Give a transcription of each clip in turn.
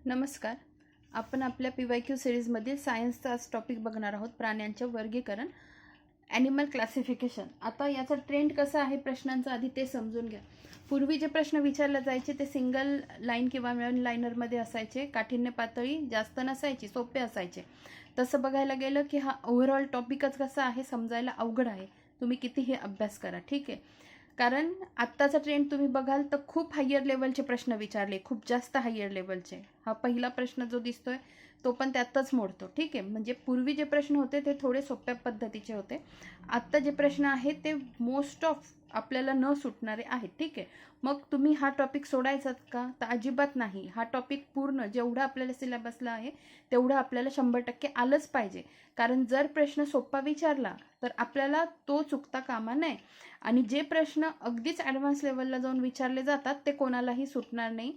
नमस्कार. आपण आपल्या PYQ सिरीजमधील सायन्सचा आज टॉपिक बघणार आहोत, प्राण्यांचे वर्गीकरण, ॲनिमल क्लासिफिकेशन. आता याचा ट्रेंड कसा आहे प्रश्नांचा आधी ते समजून घ्या. पूर्वी जे प्रश्न विचारले जायचे ते सिंगल लाईन किंवा वन लाईनरमध्ये असायचे, काठिण्य पातळी जास्त नसायची, सोपे असायचे. तसं बघायला गेलं की हा ओव्हरऑल टॉपिकच कसा आहे समजायला अवघड आहे, तुम्ही कितीही अभ्यास करा. ठीक आहे, कारण आत्ताचा ट्रेंड तुम्ही बघाल तर खूप हायर लेवलचे प्रश्न विचारले, खूप जास्त हायर लेवलचे. हा पहिला प्रश्न जो दिसतोय तो पण त्यातच मोडतो. ठीक आहे, म्हणजे पूर्वी जे प्रश्न होते ते थोडे सोप्या पद्धतीचे होते. आत्ता जे प्रश्न आहेत ते मोस्ट ऑफ आपल्याला न सुटणारे आहेत. ठीक आहे, मग तुम्ही हा टॉपिक सोडायचात का? तर अजिबात नाही. हा टॉपिक पूर्ण जेवढा आपल्याला सिलेबसला आहे तेवढं आपल्याला 100% आलंच पाहिजे. कारण जर प्रश्न सोपा विचारला तर आपल्याला तो चुकता कामा नये. आणि जे प्रश्न अगदीच ॲडव्हान्स लेवलला जाऊन विचारले जातात ते कोणालाही सुटणार नाही,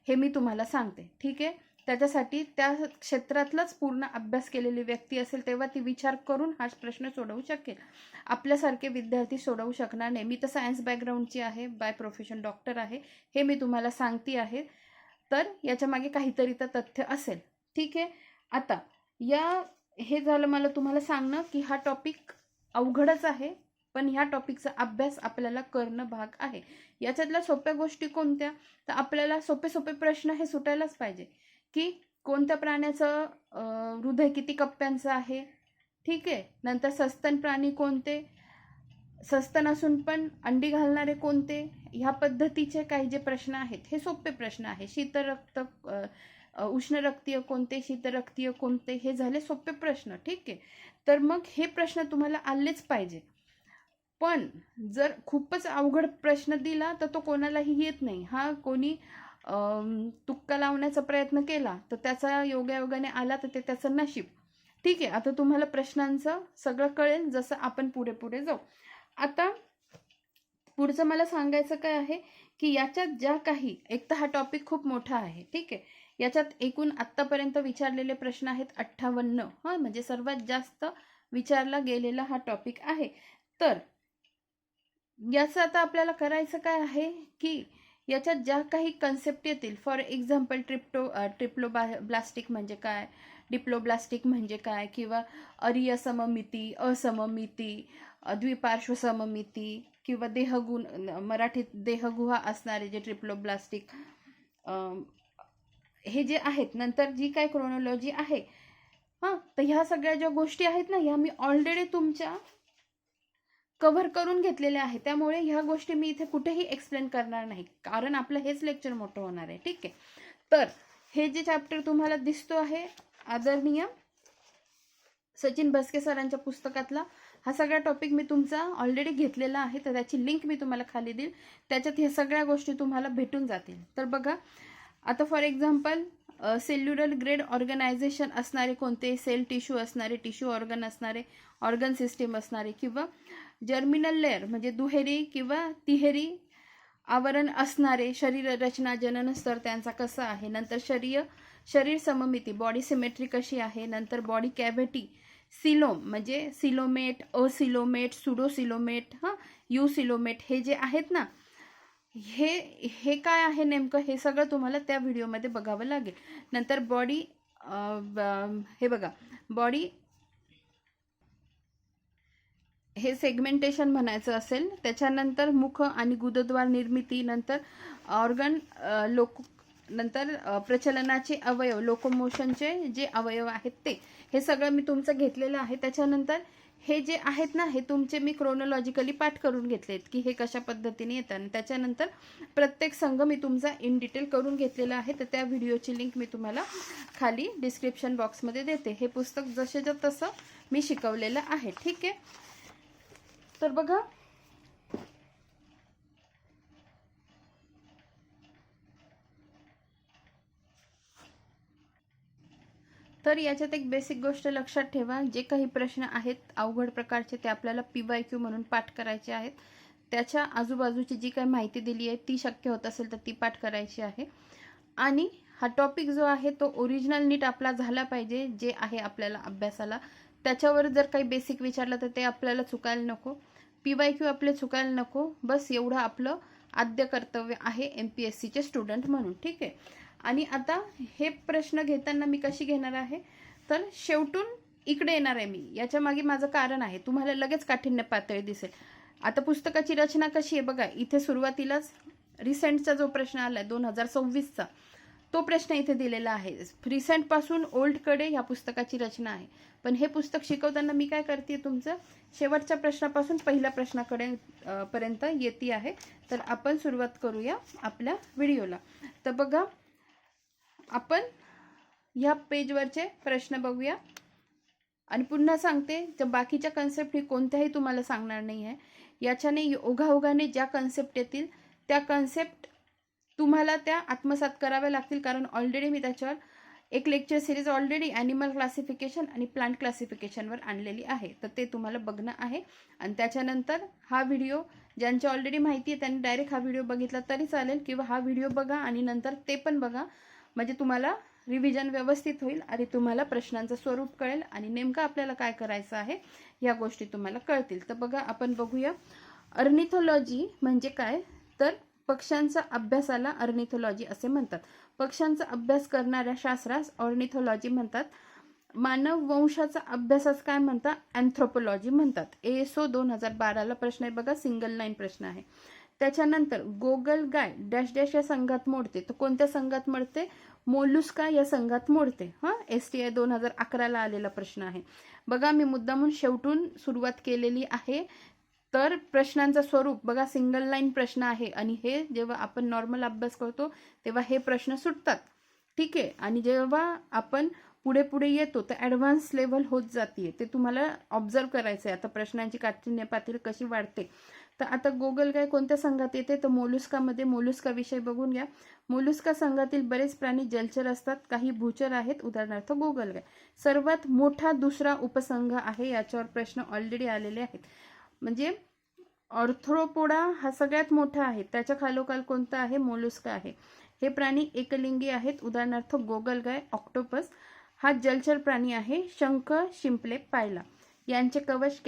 हे मी तुम्हाला सांगते. ठीक आहे, त्याच्यासाठी त्या क्षेत्रातलाच पूर्ण अभ्यास केलेली व्यक्ती असेल तेव्हा ती विचार करून हा प्रश्न सोडवू शकेल. आपल्यासारखे विद्यार्थी सोडवू शकणार नाही. मी तर सायन्स बॅकग्राऊंडची आहे, बाय प्रोफेशन डॉक्टर आहे, हे मी तुम्हाला सांगते आहे. तर याच्या मागे काहीतरी तर तथ्य असेल. ठीक आहे, आता हे झालं मला तुम्हाला सांगणं की हा टॉपिक अवघडच आहे, पण ह्या टॉपिकचा अभ्यास आपल्याला करणं भाग आहे. याच्यातल्या सोप्या गोष्टी कोणत्या? तर आपल्याला सोपे सोपे प्रश्न हे सुटायलाच पाहिजे की कोणत्या प्राण्याचं हृदय किती कप्प्यांचं आहे. ठीक आहे, नंतर सस्तन प्राणी कोणते, सस्तन असून पण अंडी घालणारे कोणते, ह्या पद्धतीचे काही जे प्रश्न आहेत हे सोपे प्रश्न आहे. शीतरक्त उष्ण रक्तीय कोणते, शीतरक्तीय कोणते, हे झाले सोपे प्रश्न. ठीक आहे, तर मग हे प्रश्न तुम्हाला आलेच पाहिजे. पण जर खूपच अवघड प्रश्न दिला तर तो कोणालाही येत नाही. हा कोणी तुक्का लावण्याचा प्रयत्न केला तर त्याचा योगायोगाने आला तर ते त्याचं नशीब. ठीक आहे, आता तुम्हाला प्रश्नांचं सगळं कळेल जसं आपण पुढे पुढे जाऊ. आता पुढचं मला सांगायचं काय आहे की याच्यात ज्या काही, एक तर हा टॉपिक खूप मोठा आहे. ठीक आहे, याच्यात एकूण आत्तापर्यंत विचारलेले प्रश्न आहेत 58. म्हणजे सर्वात जास्त विचारला गेलेला हा टॉपिक आहे. तर याचं आता आपल्याला करायचं काय आहे की याच्यात ज्या काही कन्सेप्ट येतील, फॉर एक्झाम्पल ट्रिप्लोब्लास्टिक म्हणजे काय, डिप्लोब्लास्टिक म्हणजे काय, किंवा अरीय सममिती, असममिती, द्विपार्श्व सममिती, किंवा देहगुण, मराठीत देहगुहा असणारे जे ट्रिप्लोब्लास्टिक, हे जे आहेत. नंतर जी काय क्रोनॉलॉजी आहे, तर ह्या सगळ्या ज्या गोष्टी आहेत ना, ह्या मी ऑलरेडी तुमच्या कव्हर करून घेतलेले आहे. त्यामुळे ह्या गोष्टी मी इथे कुठेही एक्सप्लेन करणार नाही, कारण आपलं हेच लेक्चर मोठं होणार आहे. ठीक आहे, तर हे जे चॅप्टर तुम्हाला दिसतो आहे आदरणीय सचिन भस्के सरांच्या पुस्तकातला, हा सगळा टॉपिक मी तुमचा ऑलरेडी घेतलेला आहे. तर त्याची लिंक मी तुम्हाला खाली देईल, त्याच्यात ह्या सगळ्या गोष्टी तुम्हाला भेटून जातील. तर बघा, आता for example cellular grade organisation असणारे कोणते, सेल टिश्यू असणारे, टिश्यू ऑर्गन असणारे, ऑर्गन सिस्टीम असणारे, किंवा जर्मिनल लेअर म्हणजे दुहेरी किंवा तिहेरी आवरण असणारे शरीर रचना, जनन स्तर त्यांचा कसा आहे. नंतर शरीर सममिती, बॉडी सिमेट्री कशी आहे. नंतर बॉडी कॅव्हिटी, सिलोम म्हणजे सिलोमेट, असिलोमेट, सुडोसिलोमेट, युसिलोमेट, हे जे आहेत ना, हे काय आहे नेमकं, हे सगळं तुम्हाला त्या व्हिडिओमध्ये बघावं लागेल. नंतर बॉडी, हे बघा, बॉडी हे सेगमेंटेशन म्हणायचं असेल. त्याच्यानंतर मुख आणि गुदद्वार निर्मिती, नंतर ऑर्गन नंतर प्रचलनाचे अवयव, लोकोमोशनचे जे अवयव आहेत ते, हे सगळं मी तुमचं घेतलेलं आहे. त्याच्यानंतर हे जे आहेत ना, हे तुमचे मी क्रोनॉलॉजिकली पाठ करून घेतलेत की हे कशा पद्धतीने येतात. त्याच्यानंतर प्रत्येक संघ मी तुमचा इन डिटेल करून घेतलेला आहे. तर त्या व्हिडिओची लिंक मी तुम्हाला खाली डिस्क्रिप्शन बॉक्समध्ये देते. हे पुस्तक जसेच्या तसं मी शिकवलेलं आहे. ठीक आहे, तर बघा, तर याच्यात एक बेसिक गोष्ट लक्षात ठेवा, जे काही प्रश्न आहेत अवघड प्रकारचे ते आपल्याला PYQ म्हणून पाठ करायचे आहेत. त्याच्या आजूबाजूची जी काही माहिती दिली आहे ती शक्य होत असेल तर ती पाठ करायची आहे. आणि हा टॉपिक जो आहे तो ओरिजिनल नीट आपला झाला पाहिजे, जे आहे आपल्याला अभ्यासाला. त्याच्यावर जर काही बेसिक विचारलं तर ते आपल्याला चुकायला नको, PYQ आपले चुकायला नको. बस एवढं आपलं आद्य कर्तव्य आहे MPSCचे स्टुडंट म्हणून. ठीक आहे, आणि आता हे प्रश्न घेताना मी कशी घेणार आहे, तर शेवटून इकडे येणार आहे मी. याच्या मागे माझं कारण आहे, तुम्हाला लगेच काठिण्य पातळी दिसेल. आता पुस्तकाची रचना कशी आहे बघा, इथे सुरुवातीलाच रिसेंटचा जो प्रश्न आलाय 2026चा, तो प्रश्न इथे दिलेला आहे. रिसेंट पासून ओल्ड कडे ह्या पुस्तकाची रचना आहे. पण हे पुस्तक शिकवताना मी काय करते, तुमचं शेवटच्या प्रश्नापासून पहिल्या प्रश्नाकडे पर्यंत येते आहे. तर आपण सुरुवात करूया आपल्या व्हिडिओला. तर बघा, आपण ह्या पेजवरचे प्रश्न बघूया. आणि पुन्हा सांगते, तर बाकीच्या कन्सेप्ट ही कोणत्याही तुम्हाला सांगणार नाही आहे. याच्याने ओघाओघाने ज्या कन्सेप्ट येतील त्या कन्सेप्ट तुम्हाला त्या आत्मसात कराव्या लागतील. कारण ऑलरेडी मी त्याच्यावर एक lecture series already animal classification आणि प्लांट क्लासिफिकेशनवर आणलेली आहे. तर ते तुम्हाला बघणं आहे. आणि त्याच्यानंतर हा व्हिडिओ ज्यांची ऑलरेडी माहिती आहे त्यांनी डायरेक्ट हा व्हिडिओ बघितला तरी चालेल, किंवा हा व्हिडिओ बघा आणि नंतर ते पण बघा. म्हणजे तुम्हाला रिव्हिजन व्यवस्थित होईल आणि तुम्हाला प्रश्नांचं स्वरूप कळेल आणि नेमकं आपल्याला काय करायचं आहे या गोष्टी तुम्हाला कळतील. तर बघा, आपण बघूया ऑर्निथोलॉजी म्हणजे काय. तर पक्ष्यांचा अभ्यासाला ऑर्निथोलॉजी असे म्हणतात. पक्ष्यांचा अभ्यास करणाऱ्या शास्त्रास ऑर्निथोलॉजी म्हणतात. मानव वंशाचा अभ्यासास काय म्हणतात, अँथ्रोपोलॉजी म्हणतात. ASO 2012ला प्रश्न आहे बघा, सिंगल लाईन प्रश्न आहे. त्याच्यानंतर गोगल गाय डॅश डॅश या संघात मोडते. तर कोणत्या संघात मोडते, मोलुस्का या संघात मोडते. STI 2011ला आलेला प्रश्न आहे बघा. मी मुद्दामून शेवटून सुरुवात केलेली आहे. तर प्रश्नांचं स्वरूप बघा, सिंगल लाईन प्रश्न आहे आणि हे जेव्हा आपण नॉर्मल अभ्यास करतो तेव्हा हे प्रश्न सुटतात, ठीक आहे. आणि जेव्हा आपण पुढे पुढे येतो तर ॲडव्हान्स लेवल होत जाते. ते तुम्हाला ऑब्झर्व करायचं आहे. आता प्रश्नांची काठिण्य पातळी कशी वाढते. तर आता गोगलगाय कोणत्या संघात येते, तर मोलुस्कामध्ये. मोलुस्का विषय बघून घ्या. मोलुस्का संघातील बरेच प्राणी जलचर असतात, काही भूचर आहेत, उदाहरणार्थ गोगलगाय. सर्वात मोठा दुसरा उपसंघ आहे, याच्यावर प्रश्न ऑलरेडी आलेले आहेत. म्हणजे ऑर्थ्रोपोडा हा सगळ्यात मोठा आहे, त्याच्या खालोखाल कोणता आहे, मोलुस्का आहे. हे प्राणी एकलिंगी आहेत, उदाहरणार्थ गोगलगाय. ऑक्टोपस हा जलचर प्राणी आहे. शंख, शिंपले, पायला यांचे कवच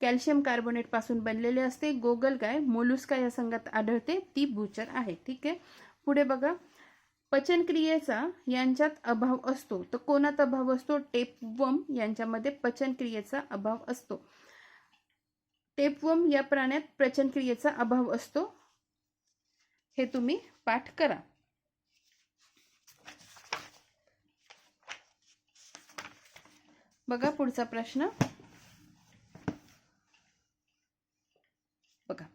कॅल्शियम कार्बोनेट पासून बनलेले असते. गोगलगाय मोलुस्का या संघात आढळते, ती भूचर आहे, ठीक आहे. पुढे बघा, पचनक्रियेचा यांच्यात अभाव असतो. तर कोणात अभाव असतो, टेपवर्म यांच्यामध्ये पचनक्रियेचा अभाव असतो. टेपवर्म या प्राण्यात पचनक्रियेचा अभाव असतो. हे तुम्ही पाठ करा. बघा पुढचा प्रश्न बघा,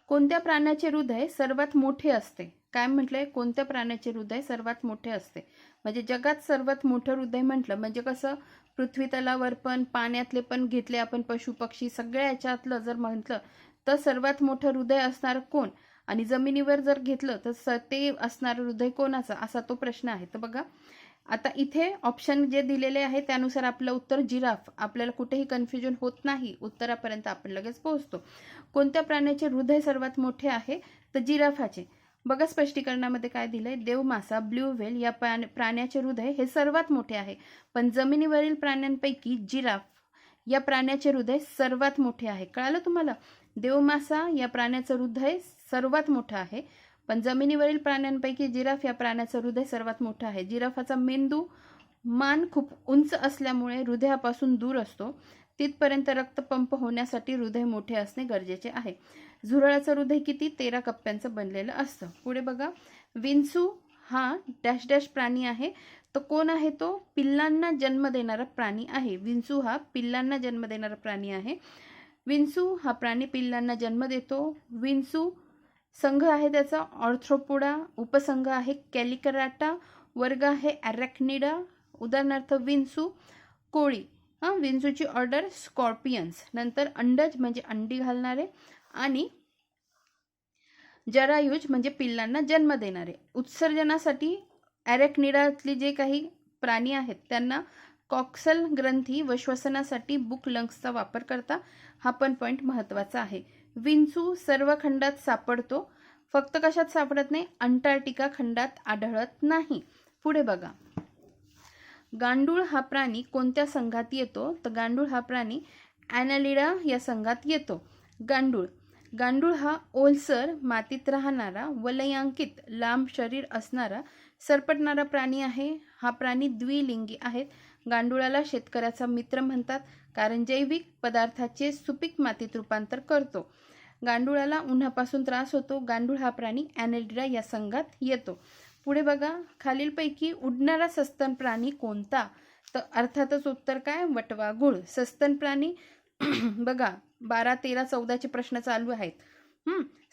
कोणत्या प्राण्याचे हृदय सर्वात मोठे असते. काय म्हटलंय, कोणत्या प्राण्याचे हृदय सर्वात मोठे असते. म्हणजे जगात सर्वात मोठं हृदय म्हटलं म्हणजे कसं, पृथ्वी तलावर पण, पाण्यातले पण घेतले आपण, पशु पक्षी सगळ्या याच्यातलं जर म्हटलं तर सर्वात मोठं हृदय असणार कोण, आणि जमिनीवर जर घेतलं तर ते असणार हृदय कोणाचं, असा तो प्रश्न आहे. तर बघा, आता इथे ऑप्शन जे दिलेले आहे त्यानुसार आपलं उत्तर जिराफ. आपल्याला कुठेही कन्फ्युजन होत नाही, उत्तरापर्यंत आपण लगेच पोहोचतो. कोणत्या प्राण्याचे हृदय सर्वात मोठे आहे, तर जिराफाचे. बघा स्पष्टीकरणामध्ये काय दिलंय, देवमासा, ब्ल्यू व्हेल या प्राण्याचे हृदय हे सर्वात मोठे आहे. पण जमिनीवरील प्राण्यांपैकी जिराफ या प्राण्याचे हृदय सर्वात मोठे आहे. कळालं तुम्हाला, देवमासा या प्राण्याचं हृदय सर्वात मोठं आहे, पण जमिनीवरील प्राण्यांपैकी जिराफ या प्राण्याचं हृदय सर्वात मोठं आहे. जिराफाचा मेंदू मान खूप उंच असल्यामुळे हृदयापासून दूर असतो. तिथपर्यंत रक्तपंप होण्यासाठी हृदय मोठे असणे गरजेचे आहे. झुरळाचं हृदय किती, 13 कप्प्यांचं बनलेलं असतं. पुढे बघा, विंचू हा डॅश डॅश प्राणी आहे. तर कोण आहे तो, पिल्लांना जन्म देणारा प्राणी आहे. विंचू हा पिल्लांना जन्म देणारा प्राणी आहे. विंचू हा प्राणी पिल्लांना जन्म देतो. विंचू संघ आहे त्याचा ऑर्थ्रोपोडा, उपसंघ आहे कॅलिकराटा, वर्ग आहे अरॅक्निडा, उदाहरणार्थ विंचू. कोळी, विंचूची ऑर्डर स्कॉर्पियन्स. नंतर अंडज म्हणजे अंडी घालणारे, आणि जरायुज म्हणजे पिल्लांना जन्म देणारे. उत्सर्जनासाठी अरॅक्निडातले जे काही प्राणी आहेत त्यांना कॉक्सल ग्रंथी व श्वसनासाठी बुक लंग्सचा वापर करता. हा पण पॉइंट महत्वाचा आहे. विंचू सर्व खंडात सापडतो, फक्त कशात सापडत नाही, अंटार्क्टिका खंडात आढळत नाही. पुढे बघा, गांडूळ हा प्राणी कोणत्या संघात येतो, तर गांडूळ हा प्राणी ॲनालिडा या संघात येतो. गांडूळ गांडूळ हा ओलसर मातीत राहणारा वलयांकित लांब शरीर असणारा सरपटणारा प्राणी आहे. हा प्राणी द्विलिंगी आहेत. गांडुळाला शेतकऱ्याचा मित्र म्हणतात कारण जैविक पदार्थाचे सुपीक मातीत रूपांतर करतो. गांडुळाला उन्हापासून त्रास होतो. गांडूळ हा प्राणी ॲनेलिडा या संघात येतो. पुढे बघा, खालीलपैकी उडणारा सस्तन प्राणी कोणता? तर अर्थातच उत्तर काय? वटवाघूळ. सस्तन प्राणी बघा 12, 13, 14 प्रश्न चालू आहेत.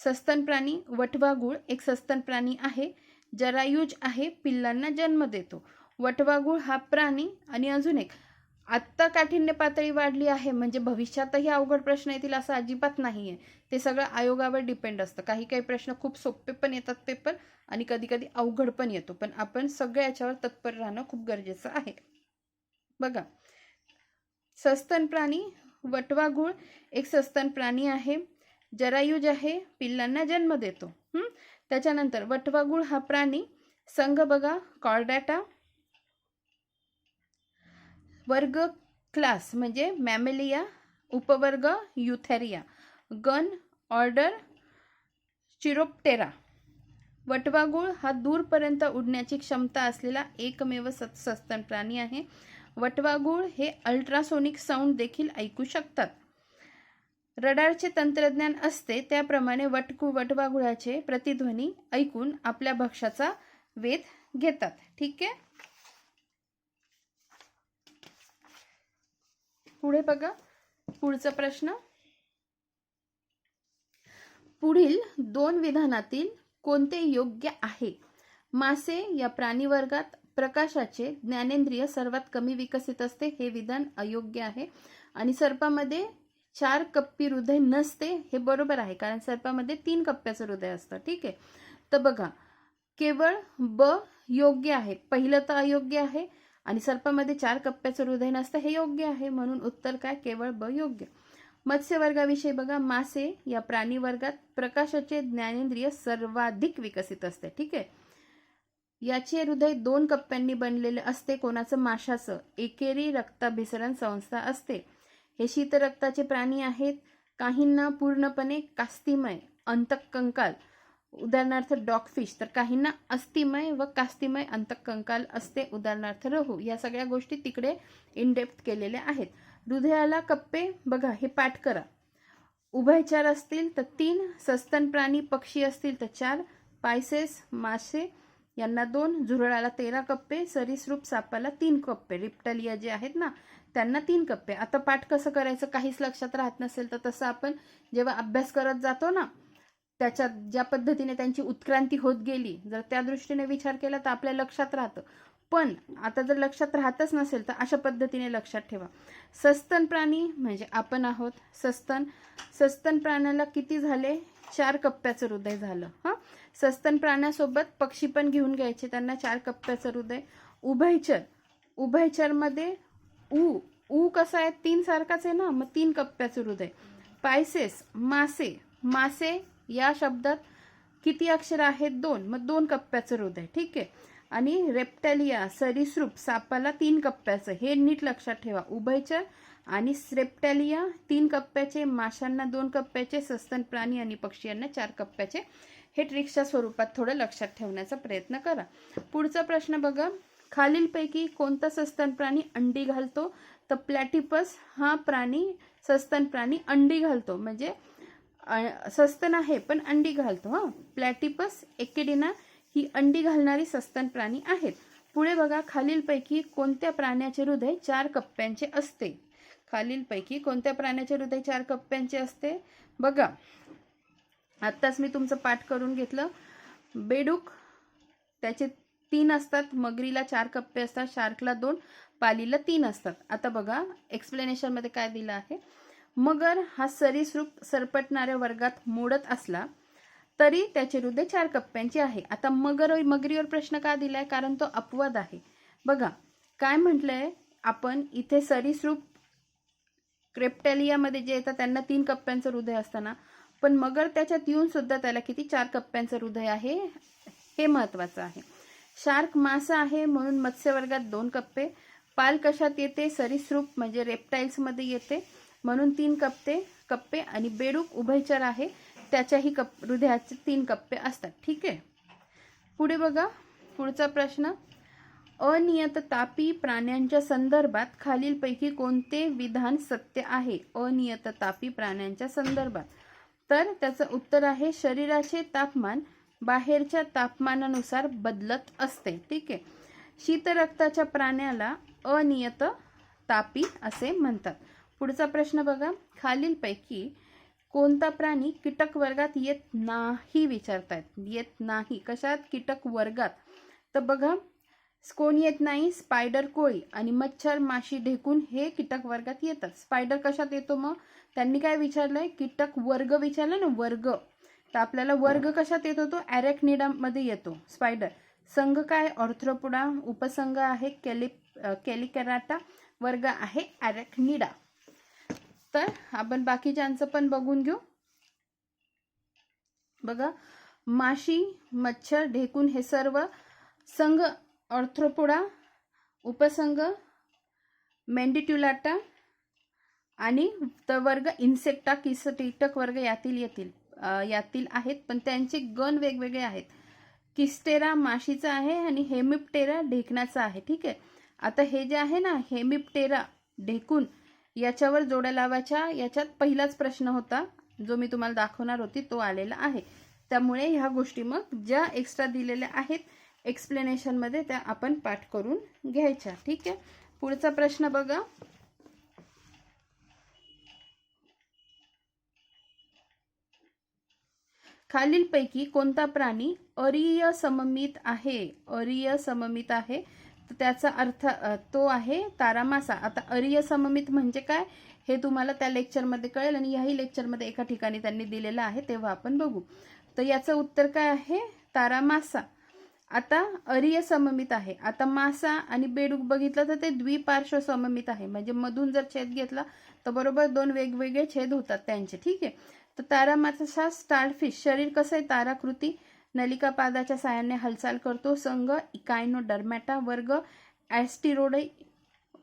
सस्तन प्राणी वटवाघूळ एक सस्तन प्राणी आहे. जरायुज आहे, पिल्लांना जन्म देतो. वटवाघूळ हा प्राणी. आणि अजून एक, आत्ता काठिण्य पातळी वाढली आहे म्हणजे भविष्यातही अवघड प्रश्न येतील असं अजिबात नाहीये. ते सगळं आयोगावर डिपेंड असतं. काही काही प्रश्न खूप सोपे पण येतात पेपर आणि कधी कधी अवघड पण येतो. पण आपण सगळ्या याच्यावर तत्पर राहणं खूप गरजेचं आहे. बघा, सस्तन प्राणी वटवाघूळ एक सस्तन प्राणी आहे. जरायुज आहे, पिल्लांना जन्म देतो. त्याच्यानंतर वटवाघूळ हा प्राणी संघ बघा, कॉर्डेटा. वर्ग क्लास म्हणजे मॅमेलिया. उपवर्ग युथेरिया. गण ऑर्डर चिरोप्टेरा. वटवाघूळ हा दूरपर्यंत उडण्याची क्षमता असलेला एकमेव सस्तन प्राणी आहे. वटवाघूळ हे अल्ट्रासोनिक साऊंड देखील ऐकू शकतात. रडारचे तंत्रज्ञान असते त्याप्रमाणे वटवाघुळाचे प्रतिध्वनी ऐकून आपल्या भक्ष्याचा वेध घेतात. ठीक आहे. पुढे बघा, पुढचा प्रश्न. पुढील 2 विधानातील कोणते योग्य आहे? मासे या प्राणी वर्गात प्रकाशाचे ज्ञानेंद्रिय सर्वात कमी विकसित असते, हे विधान अयोग्य आहे. आणि सर्पामध्ये 4 कप्पी हृदय नसते, हे बरोबर आहे कारण सर्पामध्ये 3 कप्प्याचं हृदय असतं. ठीक आहे. तर बघा, केवळ ब योग्य आहे. पहिलं तर अयोग्य आहे आणि सर्पामध्ये 4 कप्प्याचं हृदय नसतं हे योग्य आहे. म्हणून उत्तर काय? केवळ ब योग्य. मत्स्य वर्गाविषयी बघा, मासे या प्राणी वर्गात प्रकाशाचे ज्ञानेंद्रिय सर्वाधिक विकसित असते. ठीक आहे. याचे हृदय 2 कप्प्यांनी बनलेले असते. कोणाचं? माशाचं. एकेरी रक्ताभिसरण संस्था असते. हे शीत रक्ताचे प्राणी आहेत. काहींना पूर्णपणे कास्तिमय अंतःकंकाल, उदाहरणार्थ डॉगफिश, तर काहींना अस्थिमय व कास्तिमय अंतःकंकाल असते, उदाहरणार्थ रहू. या सगळ्या गोष्टी तिकडे इनडेप्थ केलेल्या आहेत. हृदयाला कप्पे बघा, हे पाठ करा. उभयचर असतील तर 3, सस्तन प्राणी पक्षी असतील तर 4, पायसेस मासे यांना 2, झुरळाला 13 कप्पे, सरीसृप सापाला 3 कप्पे, रिप्टलिया जे आहेत ना त्यांना 3 कप्पे. आता पाठ कसं करायचं काहीच लक्षात राहत नसेल तर तसं आपण जेव्हा अभ्यास करत जातो ना, त्याच्यात ज्या पद्धतीने त्यांची उत्क्रांती होत गेली, जर त्या दृष्टीने विचार केला तर आपल्या लक्षात राहतं. पण आता जर लक्षात राहतच नसेल तर अशा पद्धतीने लक्षात ठेवा. सस्तन प्राणी म्हणजे आपण आहोत. सस्तन प्राण्याला किती झाले? 4 कप्प्याचं हृदय झालं. सस्तन प्राण्यासोबत पक्षी पण घेऊन घ्यायचे, त्यांना 4 कप्प्याचं हृदय. उभयचरमध्ये ऊ कसा आहे? 3 सारखाच आहे ना, मग 3 कप्प्याचं हृदय. पायसेस मासे या शब्दात किती अक्षर आहेत? 2, मग 2 कप्प्याचं हृदय. ठीक आहे. आणि रेप्टेलिया सरीसृप सापाला 3 कप्प्याचं, हे नीट लक्षात ठेवा. उभयचर आणि रेप्टेलिया 3 कप्प्याचे, माशांना 2 कप्प्याचे, सस्तन प्राणी आणि पक्षी यांना 4 कप्प्याचे. हे ट्रिक्सच्या स्वरूपात थोडं लक्षात ठेवण्याचा प्रयत्न करा. पुढचा प्रश्न बघा, खालीलपैकी कोणता सस्तन प्राणी अंडी घालतो? तर प्लॅटिपस हा प्राणी सस्तन प्राणी अंडी घालतो, म्हणजे सस्तन आहे पण अंडी घालतो. प्लॅटिपस एकेडिना ही अंडी घालणारी सस्तन प्राणी आहेत. पुढे बघा, खालीलपैकी कोणत्या प्राण्याचे हृदय 4 कप्प्यांचे असते? खालीलपैकी कोणत्या प्राण्याचे हृदय 4 कप्प्यांचे असते? बघा, आत्ताच मी तुमचं पाठ करून घेतलं. बेडूक त्याचे 3 असतात, मगरीला 4 कप्पे असतात, शार्कला 2, पालीला 3 असतात. आता बघा एक्सप्लेनेशन मध्ये काय दिलं आहे. मगर हा सरीसृप सरपटणाऱ्या वर्गात मोडत असला तरी त्याचे हृदय 4 कप्प्यांचे आहे. आता मगरीवर प्रश्न का दिलाय? कारण तो अपवाद आहे. बघा काय म्हटलंय आपण इथे, सरीसृप क्रेप्टेलियामध्ये जे येतात त्यांना 3 कप्प्यांचं हृदय असताना, पण मगर त्याच्यात येऊन सुद्धा त्याला किती 4 कप्प्यांचं हृदय आहे, हे महत्वाचं आहे. शार्क मासा आहे म्हणून मत्स्य वर्गात 2 कप्पे. पाल कशात येते? सरीसृप म्हणजे रेप्टाइल्स मध्ये येते म्हणून 3 कप्पे. आणि बेडूक उभयचर आहे त्याच्याही हृदयाचे 3 कप्पे असतात. ठीक आहे. पुढे बघा, पुढचा प्रश्न, अनियततापी प्राण्यांच्या संदर्भात खालीलपैकी कोणते विधान सत्य आहे? अनियततापी प्राण्यांच्या संदर्भात, तर त्याचं उत्तर आहे शरीराचे तापमान बाहेरच्या तापमानानुसार बदलत असते. ठीक आहे. शीतरक्ताच्या प्राण्याला अनियत तापी असे म्हणतात. पुढचा प्रश्न बघा, खालीलपैकी कोणता प्राणी कीटक वर्गात येत नाही विचारतायत. येत नाही कशात? कीटक वर्गात. तर बघा, कोण येत नाही? स्पायडर, कोळी आणि मच्छर, माशी, ढेकूण हे कीटक वर्गात येतात. स्पायडर कशात येतो? मग त्यांनी काय विचारलंय? कीटक वर्ग विचारलं ना, वर्ग. तर आपल्याला वर्ग कशात येतो? तो ॲरेक्निडा मध्ये येतो स्पायडर. संघ काय? ऑर्थ्रोपोडा. उपसंघ आहे कॅलिकॅराटा. वर्ग आहे ॲरेक्निडा. तर आपण बाकीच्यांचं पण बघून घेऊ. बघा, माशी, मच्छर, ढेकूण हे सर्व संघ ऑर्थ्रोपोडा, उपसंघ मेंडिट्युलाटा आणि वर्ग इन्सेक्टा कीटक वर्ग यातील आहेत, पण त्यांचे गण वेगवेगळे आहेत. किस्टेरा माशीचा आहे आणि हेमिप्टेरा ढेकणाचा आहे. ठीक आहे. आता हे जे आहे ना, हेमिप्टेरा ढेकूण, याच्यावर जोड्या लावायच्या. याच्यात पहिलाच प्रश्न होता जो मी तुम्हाला दाखवणार होती तो आलेला आहे. त्यामुळे ह्या गोष्टी मग ज्या एक्स्ट्रा दिलेल्या आहेत एक्सप्लेनेशन मध्ये त्या आपण पाठ करून घ्यायच्या. ठीक आहे. पुढचा प्रश्न बघा, खालीलपैकी कोणता प्राणी अरीय सममित आहे? अरीय सममित आहे, तर त्याचा अर्थ तो आहे तारामासा. आता अरीय सममित म्हणजे काय हे तुम्हाला त्या लेक्चरमध्ये कळेल आणि याही लेक्चरमध्ये एका ठिकाणी त्यांनी दिलेलं आहे, तेव्हा आपण बघू. तर याचं उत्तर काय आहे? तारामासा. आता अरीय सममित आहे. आता मासा आणि बेडूक बघितलं तर ते द्विपार्श्व सममित आहे, म्हणजे मधून जर छेद घेतला तर बरोबर 2 वेगवेगळे छेद होतात त्यांचे. ठीक आहे. तर तारामासा स्टारफिश, शरीर कसं आहे? ताराकृती, नलिका पादाच्या साहाय्याने हालचाल करतो. संघ इकायनोडर्मॅटा. वर्ग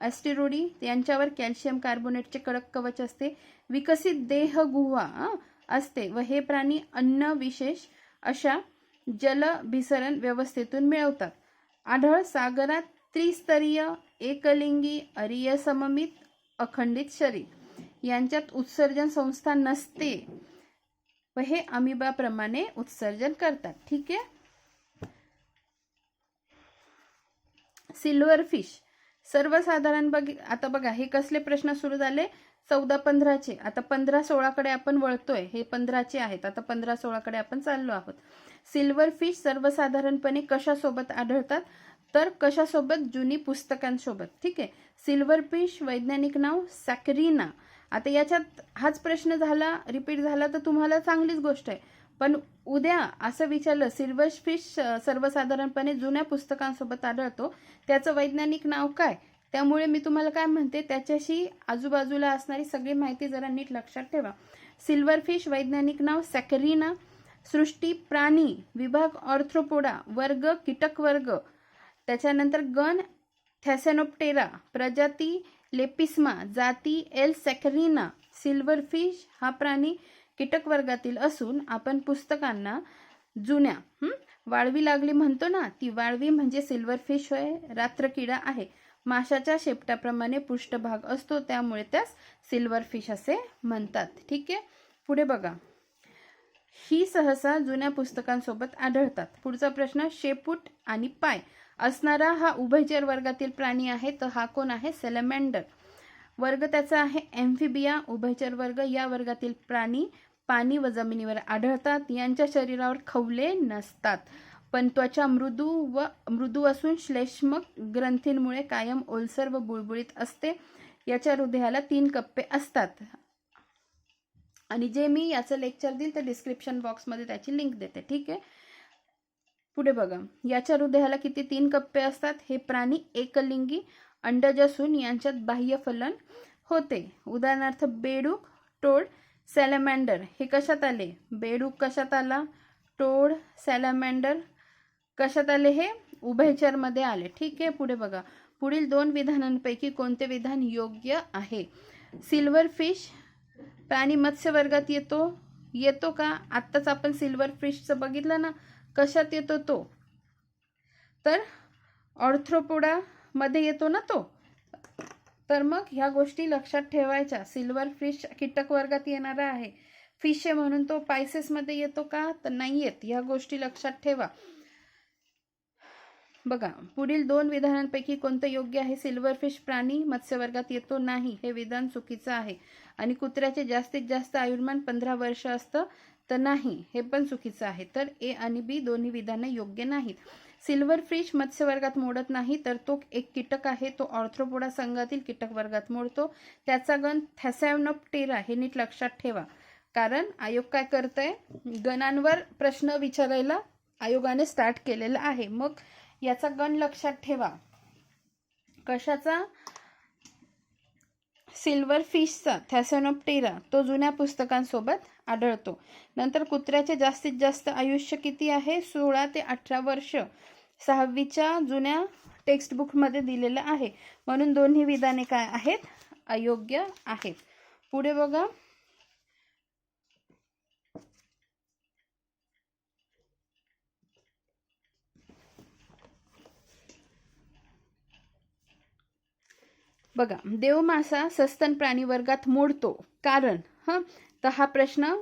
ॲस्टेरोडी, यांच्यावर कॅल्शियम कार्बोनेटचे कडक कवच असते. विकसित देहगुहा असते व हे प्राणी अन्न विशेष अशा जलभिसरण व्यवस्थेतून मिळवतात. आढळ सागरात त्रिस्तरीय, एकलिंगी, अरीय सममित, अखंडित शरीर यांच्यात उत्सर्जन संस्था नसते व हे अमिबाप्रमाणे उत्सर्जन करतात. ठीक आहे. सिल्वरफिश सर्वसाधारण आता बघा, हे कसले प्रश्न सुरू झाले? 14-15चे. आता 15-16 कडे आपण वळतोय. हे 15चे आहेत. आता 15-16 कडे आपण चाललो आहोत. सिल्वरफिश सर्वसाधारणपणे कशासोबत आढळतात? तर कशासोबत? जुनी पुस्तकांसोबत. ठीक आहे. सिल्वरफिश वैज्ञानिक नाव सॅकरिना. आता याच्यात हाच प्रश्न झाला, रिपीट झाला तर तुम्हाला चांगलीच गोष्ट आहे, पण उद्या असं विचारलं सिल्वरफिश सर्वसाधारणपणे जुन्या पुस्तकांसोबत आढळतो, त्याचं वैज्ञानिक नाव काय? त्यामुळे मी तुम्हाला काय म्हणते, त्याच्याशी आजूबाजूला असणारी सगळी माहिती जरा नीट लक्षात ठेवा. सिल्वरफिश वैज्ञानिक नाव सॅकरिना. सृष्टी प्राणी विभाग ऑर्थ्रोपोडा. वर्ग कीटक वर्ग. त्याच्यानंतर गण थॅसेनोप्टेरा. प्रजाती लेपिस्मा. जाती एल सॅकरिना. सिल्वरफिश हा प्राणी कीटक वर्गातील असून आपण पुस्तकांना जुन्या वाळवी लागली म्हणतो ना, ती वाळवी म्हणजे सिल्वरफिश होय. रात्रकिडा आहे. माशाच्या शेपटाप्रमाणे पृष्ठभाग असतो, त्यामुळे त्यास सिल्वरफिश असे म्हणतात. ठीक आहे. पुढे बघा, ही सहसा जुन्या पुस्तकांसोबत आढळतात. पुढचा प्रश्न, शेपूट आणि पाय असणारा हा उभयचर वर्गातील प्राणी आहे, तर हा कोण आहे? सॅलमँडर. वर्ग त्याचा आहे एम्फिबिया. उभयचर वर्ग. या वर्गातील प्राणी पाणी व जमिनीवर आढळतात. यांच्या शरीरावर खवले नसतात, पण त्वचा मृदू असून श्लेष्मक ग्रंथींमुळे कायम ओलसर व बुळबुळीत असते. याच्या हृदयाला 3 कप्पे असतात आणि जे मी याचं लेक्चर देईल ते डिस्क्रिप्शन बॉक्समध्ये त्याची लिंक देते. ठीक आहे. पुढे बघा, याच्या हृदयाला किती 3 कप्पे असतात? हे प्राणी एकलिंगी अंडज असून यांच्यात बाह्य फलन होते. उदाहरणार्थ बेडूक, टोड, सॅलमँडर हे कशात आले? बेडूक कशात आला? टोड, सॅलमँडर कशात आले? हे उभयचर मध्ये आले. ठीक आहे. पुढे बघा, पुढील 2 विधानांपैकी कोणते विधान योग्य आहे? सिल्वरफिश प्राणी मत्स्य वर्गात येतो. येतो का? आत्ताच आपण सिल्वर फिशचं बघितलं ना, कशात येतो तो? तर ऑर्थ्रोपोडा मध्ये येतो ना तो. तर मग ह्या गोष्टी लक्षात ठेवायच्या. सिल्वर फिश कीटक वर्गात येणारा आहे. फिश आहे म्हणून तो पायसेस मध्ये येतो का? तर नाही येत. ह्या गोष्टी लक्षात ठेवा. बघा, पुढील 2 विधानांपैकी कोणतं योग्य आहे? सिल्वर फिश प्राणी मत्स्यवर्गात येतो नाही, हे विधान चुकीचं आहे. आणि कुत्र्याचे जास्तीत जास्त आयुर्मान 15 वर्ष असतं, तर नाही, हे पण चुकीचं आहे. तर ए आणि बी दोन्ही विधानं योग्य नाहीत. सिल्वर फिश मत्स्यवर्गात मोडत नाही, तर तो एक कीटक आहे. तो ऑर्थ्रोपोडा संघातील कीटक वर्गात मोडतो. त्याचा गण थॅसॅनोप्टेरा, हे नीट लक्षात ठेवा. कारण आयोग काय करतंय? गणांवर प्रश्न विचारायला आयोगाने स्टार्ट केलेला आहे. मग याचा गण लक्षात ठेवा. कशाचा? सिल्वर फिशचा, थॅसॅनोप्टेरा, तो जुन्या पुस्तकांसोबत आढळतो. नंतर कुत्र्याचे जास्तीत जास्त आयुष्य किती आहे? 16 ते 18 वर्ष. 6वीच्या जुन्या टेक्स्ट बुकमध्ये दिलेलं आहे. म्हणून दोन्ही विधाने काय आहेत? अयोग्य आहेत. पुढे बघा, बघा, देवमासा सस्तन प्राणी वर्गात मोडतो. कारण तर हा प्रश्न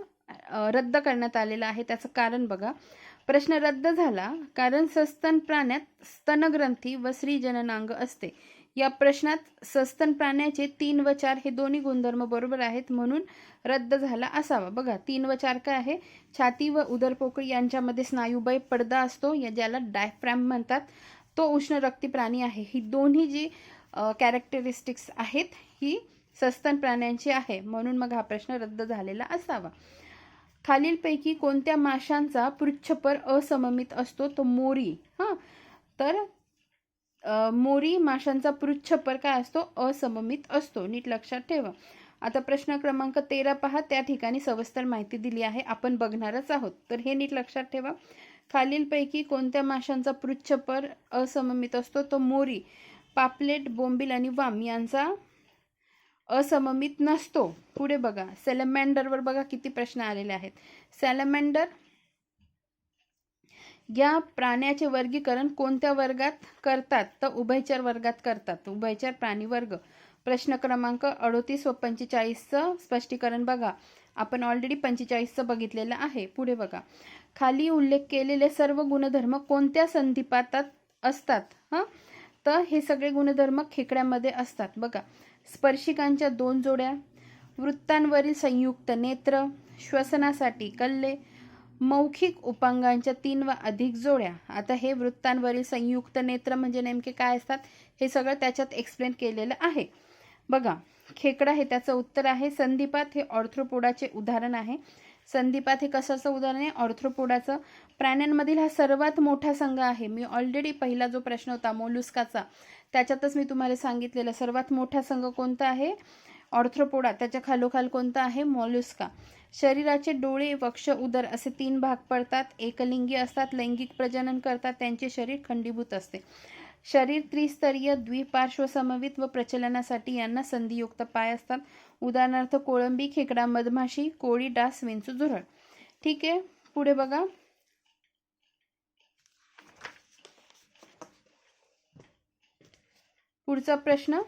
रद्द करण्यात आलेला आहे. त्याचं कारण बघा. प्रश्न रद्द झाला कारण सस्तन प्राण्यात स्तनग्रंथी व स्त्रीजननांग असते. या प्रश्नात सस्तन प्राण्याचे 3 व 4 हे दोन्ही गुणधर्म बरोबर आहेत, म्हणून रद्द झाला असावा. बघा, 3 व 4 काय आहे? छाती व उदरपोकळी यांच्यामध्ये स्नायुबय पडदा असतो, या ज्याला डायफ्रॅम म्हणतात. तो उष्ण रक्ती प्राणी आहे. ही दोन्ही जी कॅरेक्टरिस्टिक्स आहेत, ही सस्तन प्राण्यांची आहे, म्हणून मग हा प्रश्न रद्द झालेला असावा. खालीलपैकी कोणत्या माशांचा पृच्छपर असममित असतो? तो मोरी. तर मोरी माशांचा पृच्छपर काय असतो? असममित असतो. नीट लक्षात ठेवा. आता प्रश्न क्रमांक 13 पहा. त्या ठिकाणी सविस्तर माहिती दिली आहे, आपण बघणारच आहोत. तर हे नीट लक्षात ठेवा. खालीलपैकी कोणत्या माशांचा पृच्छपर असममित असतो? तो मोरी. पापलेट, बोंबील आणि वाम यांचा असममित नसतो. पुढे बघा, सॅलमँडरवर बघा किती प्रश्न आलेले आहेत. सॅलमँडर या प्राण्याचे वर्गीकरण कोणत्या वर्गात करतात? तर उभयचर वर्गात करतात. उभयचर प्राणी वर्ग. प्रश्न क्रमांक 38 व 45चं स्पष्टीकरण बघा. आपण ऑलरेडी 45चं बघितलेलं आहे. पुढे बघा, खाली उल्लेख केलेले सर्व गुणधर्म कोणत्या संधिपातात असतात? तर हे सगळे गुणधर्म खेकड्यामध्ये असतात. बघा, स्पर्शिकांच्या 2 जोड्या, वृत्तांवरील संयुक्त नेत्र, श्वसनासाठी कल्ले, मौखिक उपांगांच्या 3 व अधिक जोड्या. आता हे वृत्तांवरील संयुक्त नेत्र म्हणजे नेमके काय असतात, हे सगळं त्याच्यात एक्सप्लेन केलेलं आहे. बघा, खेकडा हे त्याचं उत्तर आहे. संधिपात हे ऑर्थ्रोपोडाचे उदाहरण आहे. संधिपात हे कशाचं उदाहरण आहे? ऑर्थ्रोपोडाचं. प्राण्यांमधील हा सर्वात मोठा संघ आहे. मी ऑलरेडी पहिला जो प्रश्न होता मोलुस्काचा, त्याच्यातच मी तुम्हाला सांगितलेलं सर्वात मोठा संघ कोणता आहे? ऑर्थ्रोपोडा. त्याच्या खालोखाल कोणता आहे? मोलुस्का. शरीराचे डोळे, वक्ष, उदर असे 3 भाग पडतात. एकलिंगी असतात, लैंगिक प्रजनन करतात, त्यांचे शरीर खंडीभूत असते. शरीर त्रिस्तरीय, द्विपार्श्व समवित व प्रचलनासाठी यांना संधियुक्त पाय असतात. उदाहरणार्थ कोळंबी, खेकडा, मधमाशी, कोळी, डास, विंचू, झुरळ. ठीक आहे. पुढे बघा, पुढचा प्रश्न.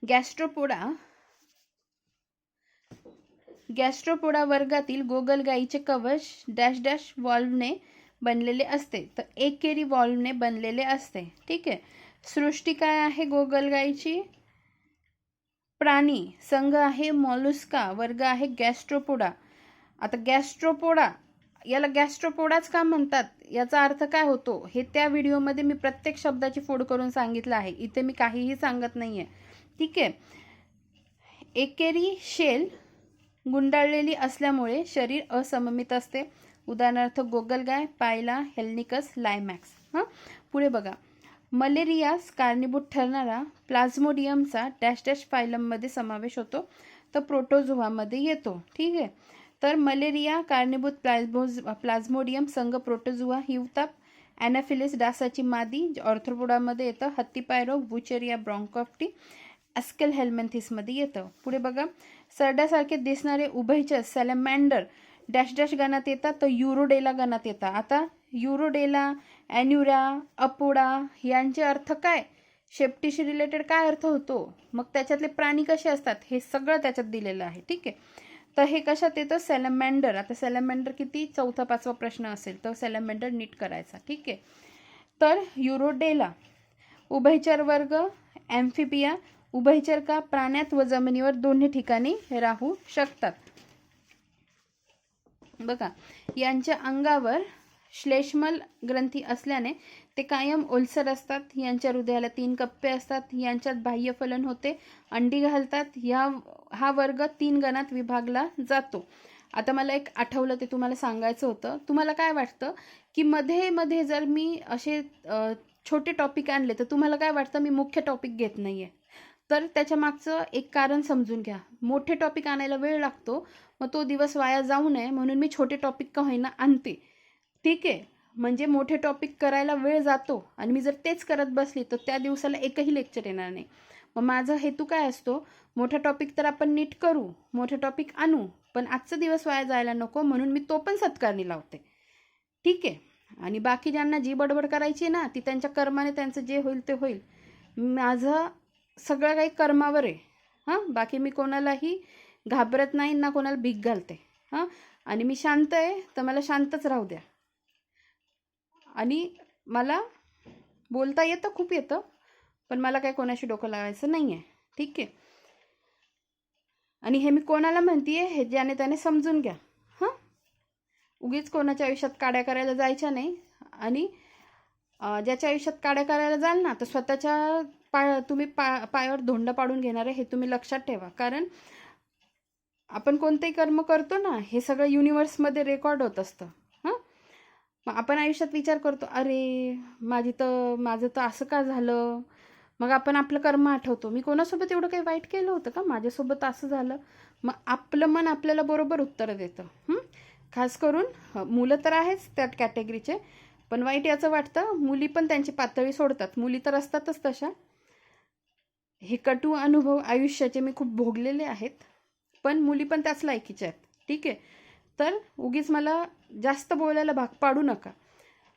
गॅस्ट्रोपोडा वर्गातील गोगलगाईचे कवच डॅश डॅश वॉल्वने बनलेले असते. तर एकेरी वॉल्वने बनलेले असते. ठीक आहे. सृष्टी काय आहे गोगलगाईची? प्राणी. संघ आहे मॉलुस्का. वर्ग आहे गॅस्ट्रोपोडा. आता गॅस्ट्रोपोडा, याला गॅस्ट्रोपोडाच का म्हणतात, याचा अर्थ काय होतो, हे त्या व्हिडिओमध्ये मी प्रत्येक शब्दाची फोड करून सांगितलं आहे. इथे मी काहीही सांगत नाहीये. ठीक आहे. एकेरी शेल गुंडाळलेली असल्यामुळे शरीर असममित असते. उदाहरणार्थ गोगलगाय, पायला, हेल्निकस, लायमॅक्स. पुढे बघा, मलेरियास कारणीभूत ठरणारा प्लाझ्मोडियमचा डॅश डॅश फायलममध्ये समावेश होतो. तर प्रोटोझोआमध्ये येतो. ठीक आहे. तर मलेरिया कारणीभूत प्लाझ्मोडियम संघ प्रोटोझोआ, हिवताप, ॲनाफिलिस डासाची मादी ऑर्थ्रोपोडामध्ये येतं, हत्तीपाय रोग, बुचेरिया ब्रॉन्कोफ्टी, ॲस्केल हेल्मेंथिसमध्ये येतं. पुढे बघा, सरड्यासारखे दिसणारे उभयचर सॅलमँडर डॅश डॅश गणात येतात, तर युरोडेला गणात येतात. आता युरोडेला, ॲन्युरा, अपोडा यांचे अर्थ काय, शेपटीशी रिलेटेड काय अर्थ होतो, मग त्याच्यातले प्राणी कसे असतात हे सगळं त्याच्यात दिलेलं आहे. ठीक आहे, तर हे कशात येतं, सॅलमँडर. आता सॅलमँडर किती, 4-5वा प्रश्न असेल तर सॅलमँडर नीट करायचा. ठीक आहे, तर युरोडेला उभयचर वर्ग, ॲम्फिबिया उभयचर का, प्राण्यात व जमिनीवर दोन्ही ठिकाणी राहू शकतात. बघा, यांच्या अंगावर श्लेष्मल ग्रंथी असल्याने ते कायम ओलसर असतात. यांच्या हृदयाला 3 कप्पे असतात. यांच्यात बाह्यफलन होते, अंडी घालतात. हा वर्ग 3 गणात विभागला जातो. आता मला एक आठवलं, ते तुम्हाला सांगायचं होतं. तुम्हाला काय वाटतं की मध्ये मध्ये जर मी असे छोटे टॉपिक आणले तर तुम्हाला काय वाटतं मी मुख्य टॉपिक घेत नाही आहे? तर त्याच्या मागचं एक कारण समजून घ्या. मोठे टॉपिक आणायला वेळ लागतो, मग तो दिवस वाया जाऊ नये म्हणून मी छोटे टॉपिक का होईना आणते. ठीक आहे, म्हणजे मोठे टॉपिक करायला वेळ जातो आणि मी जर तेच करत बसली तर त्या दिवसाला एकही लेक्चर येणार नाही. मग माझा हेतू काय असतो, मोठा टॉपिक तर आपण नीट करू, मोठे टॉपिक आणू, पण आजचा दिवस वाया जायला नको म्हणून मी तो पण सत्कारणी लावते. ठीक आहे, आणि बाकी ज्यांना जी बडबड करायची ना ती त्यांच्या कर्माने त्यांचं जे होईल ते होईल. माझं सगळं काही कर्मावर आहे. हां, बाकी मी कोणालाही घाबरत नाही ना कोणाला भीक घालते. हां, आणि मी शांत आहे तर मला शांतच राहू द्या. आणि मला बोलता येतं, खूप येतं, पण मला काही कोणाशी डोकं लावायचं नाही आहे. ठीक आहे, आणि हे मी कोणाला म्हणते हे ज्याने त्याने समजून घ्या. हां, उगीच कोणाच्या आयुष्यात काड्या करायला जायच्या नाही. आणि ज्याच्या आयुष्यात काड्या करायला जाल ना तर स्वतःच्या तुम्ही पायावर धोंड पाडून घेणार आहे, हे तुम्ही लक्षात ठेवा. कारण आपण कोणतेही कर्म करतो ना, हे सगळं युनिवर्समध्ये रेकॉर्ड होत असतं. हां, मग आपण आयुष्यात विचार करतो, अरे माझं तर असं का झालं. मग आपण आपलं कर्म आठवतो, मी कोणासोबत एवढं काही वाईट केलं होतं का, माझ्यासोबत असं झालं. मग आपलं मन आपल्याला बरोबर उत्तरं देतं. खास करून मुलं तर आहेच त्या कॅटेगरीचे, पण वाईट याचं वाटतं मुली पण त्यांची पातळी सोडतात. मुली तर असतातच तशा. हे कटू अनुभव आयुष्याचे मी खूप भोगलेले आहेत, पण मुली पण त्याच लायकीच्या आहेत. ठीक आहे, तर उगीच मला जास्त बोलायला भाग पाडू नका.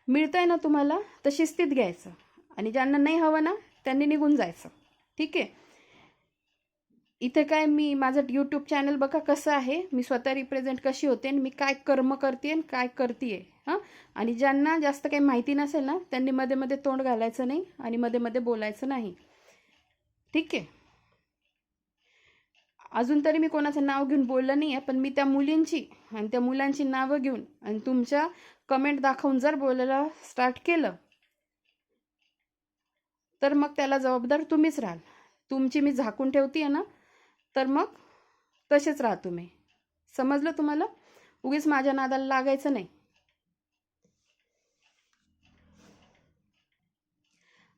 मिळतंय ना तुम्हाला तर शिस्तीत घ्यायचं, आणि ज्यांना नाही हवं ना त्यांनी निघून जायचं. ठीक आहे, इथे काय मी माझं यूट्यूब चॅनल बघा कसं आहे, मी स्वतः रिप्रेझेंट कशी होते आणि मी काय कर्म करते आणि काय करते. हां, आणि ज्यांना जास्त काही माहिती नसेल ना त्यांनी मध्ये मध्ये तोंड घालायचं नाही आणि मध्ये मध्ये बोलायचं नाही. ठीक आहे, अजून तरी मी कोणाचं नाव घेऊन बोललं नाही आहे, पण मी त्या मुलींची आणि त्या मुलांची नावं घेऊन आणि तुमच्या कमेंट दाखवून जर बोलायला स्टार्ट केलं तर मग त्याला जबाबदार तुम्हीच राहाल. तुमची मी झाकून ठेवते ना, तर मग तसेच राहा तुम्ही. समजलं तुम्हाला? उगीच माझ्या नादाला लागायचं नाही.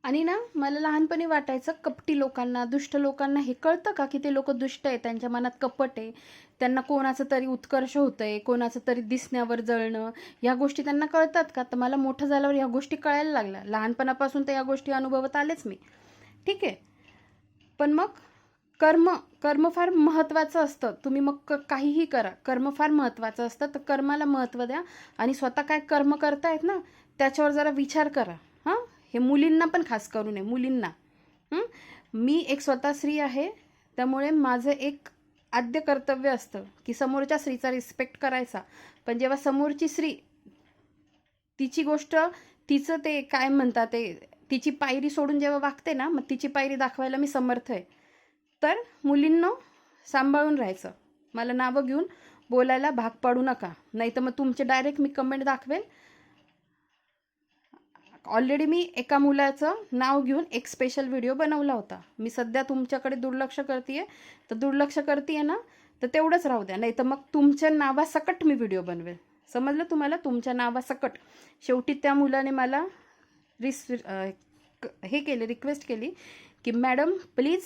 आणि ना मला लहानपणी वाटायचं कपटी लोकांना, दुष्ट लोकांना हे कळतं का की ते लोक दुष्ट आहे, त्यांच्या मनात कपट आहे, त्यांना कोणाचं तरी उत्कर्ष होतंय, कोणाचं तरी दिसण्यावर जळणं, ह्या गोष्टी त्यांना कळतात का. तर मला मोठं झाल्यावर ह्या गोष्टी कळायला लागल्या. लहानपणापासून तर या गोष्टी अनुभवत आलेच मी. ठीक आहे, पण मग कर्म फार महत्त्वाचं असतं. तुम्ही मग काहीही करा, कर्म फार महत्त्वाचं असतं. तर कर्माला महत्त्व द्या आणि स्वतः काय कर्म करतायत ना त्याच्यावर जरा विचार करा. हां, हे मुलींना पण खास करू नये, मुलींना. मी एक स्वतः स्त्री आहे, त्यामुळे माझं एक आद्य कर्तव्य असतं की समोरच्या स्त्रीचा रिस्पेक्ट करायचा. पण जेव्हा समोरची स्त्री तिची गोष्ट, तिचं ते काय म्हणतात ते, तिची पायरी सोडून जेव्हा वागते ना, मग तिची पायरी दाखवायला मी समर्थ आहे. तर मुलींनो सांभाळून राहायचं, मला नावं घेऊन बोलायला भाग पाडू नका, नाही तर मग तुमचे डायरेक्ट मी कमेंट दाखवेल. ऑलरेडी मी एका मुलाचं नाव घेऊन एक स्पेशल व्हिडिओ बनवला होता. मी सध्या तुमच्याकडे दुर्लक्ष करते, तर दुर्लक्ष करते ना तर तेवढंच राहू द्या, नाही तर मग तुमच्या नावासकट मी व्हिडिओ बनवेल. समजलं तुम्हाला? तुमच्या नावासकट. शेवटी त्या मुलाने मला रिक्वेस्ट केली की मॅडम प्लीज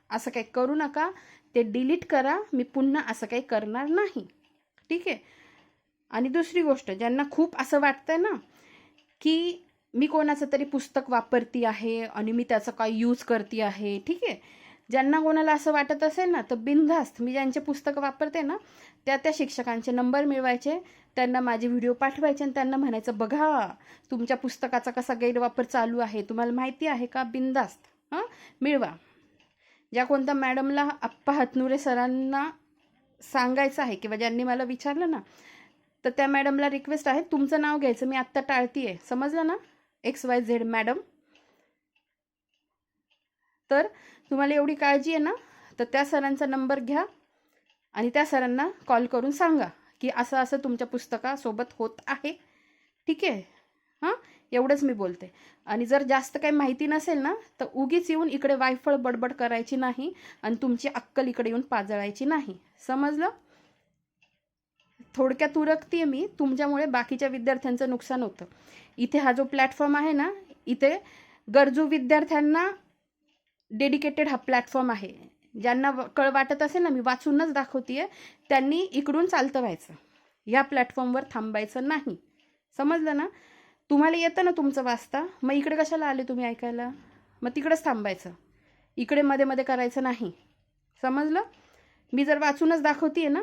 असं काही करू नका, ते डिलीट करा, मी पुन्हा असं काही करणार नाही. ठीक आहे, आणि दुसरी गोष्ट, ज्यांना खूप असं वाटतंय ना की मी कोणाचं तरी पुस्तक वापरती आहे आणि मी त्याचा काय यूज करते आहे, ठीक आहे, ज्यांना कोणाला असं वाटत असेल ना तर बिनधास्त मी ज्यांचे पुस्तकं वापरते ना त्या शिक्षकांचे नंबर मिळवायचे, त्यांना माझे व्हिडिओ पाठवायचे आणि त्यांना म्हणायचं बघा तुमच्या पुस्तकाचा कसा गैरवापर चालू आहे, तुम्हाला माहिती आहे का, बिनधास्त मिळवा. ज्या कोणत्या मॅडमला आप्पा हातनुरे सरांना सांगायचं आहे किंवा ज्यांनी मला विचारलं ना तर त्या मॅडमला रिक्वेस्ट आहे तुमचं नाव घ्यायचं, मी आत्ता टाळतीये, समजलं ना, XYZ मॅडम. तर तुम्हाला एवढी काळजी आहे ना तर त्या सरांचा नंबर घ्या आणि त्या सरांना कॉल करून सांगा की असं असं तुमच्या पुस्तकासोबत होत आहे, ठीक आहे. एवढंच मी बोलते. आणि जर जास्त काही माहिती नसेल ना तर उगीच येऊन इकडे वायफळ बडबड करायची नाही आणि तुमची अक्कल इकडे येऊन पाजळायची नाही, समजलं. थोडक्यात उरकते मी, तुमच्यामुळे बाकीच्या विद्यार्थ्यांचं नुकसान होतं. इथे हा जो प्लॅटफॉर्म आहे ना इथे गरजू विद्यार्थ्यांना डेडिकेटेड हा प्लॅटफॉर्म आहे. ज्यांना वाटत असेल ना मी वाचूनच दाखवतेय त्यांनी इकडून चालतं व्हायचं, या प्लॅटफॉर्मवर थांबायचं नाही, समजलं ना. तुम्हाला येतं ना तुमचं वाचता, मग इकडे कशाला आले तुम्ही ऐकायला, मग तिकडेच थांबायचं, इकडे मध्ये मध्ये करायचं नाही, समजलं. मी जर वाचूनच दाखवतेय ना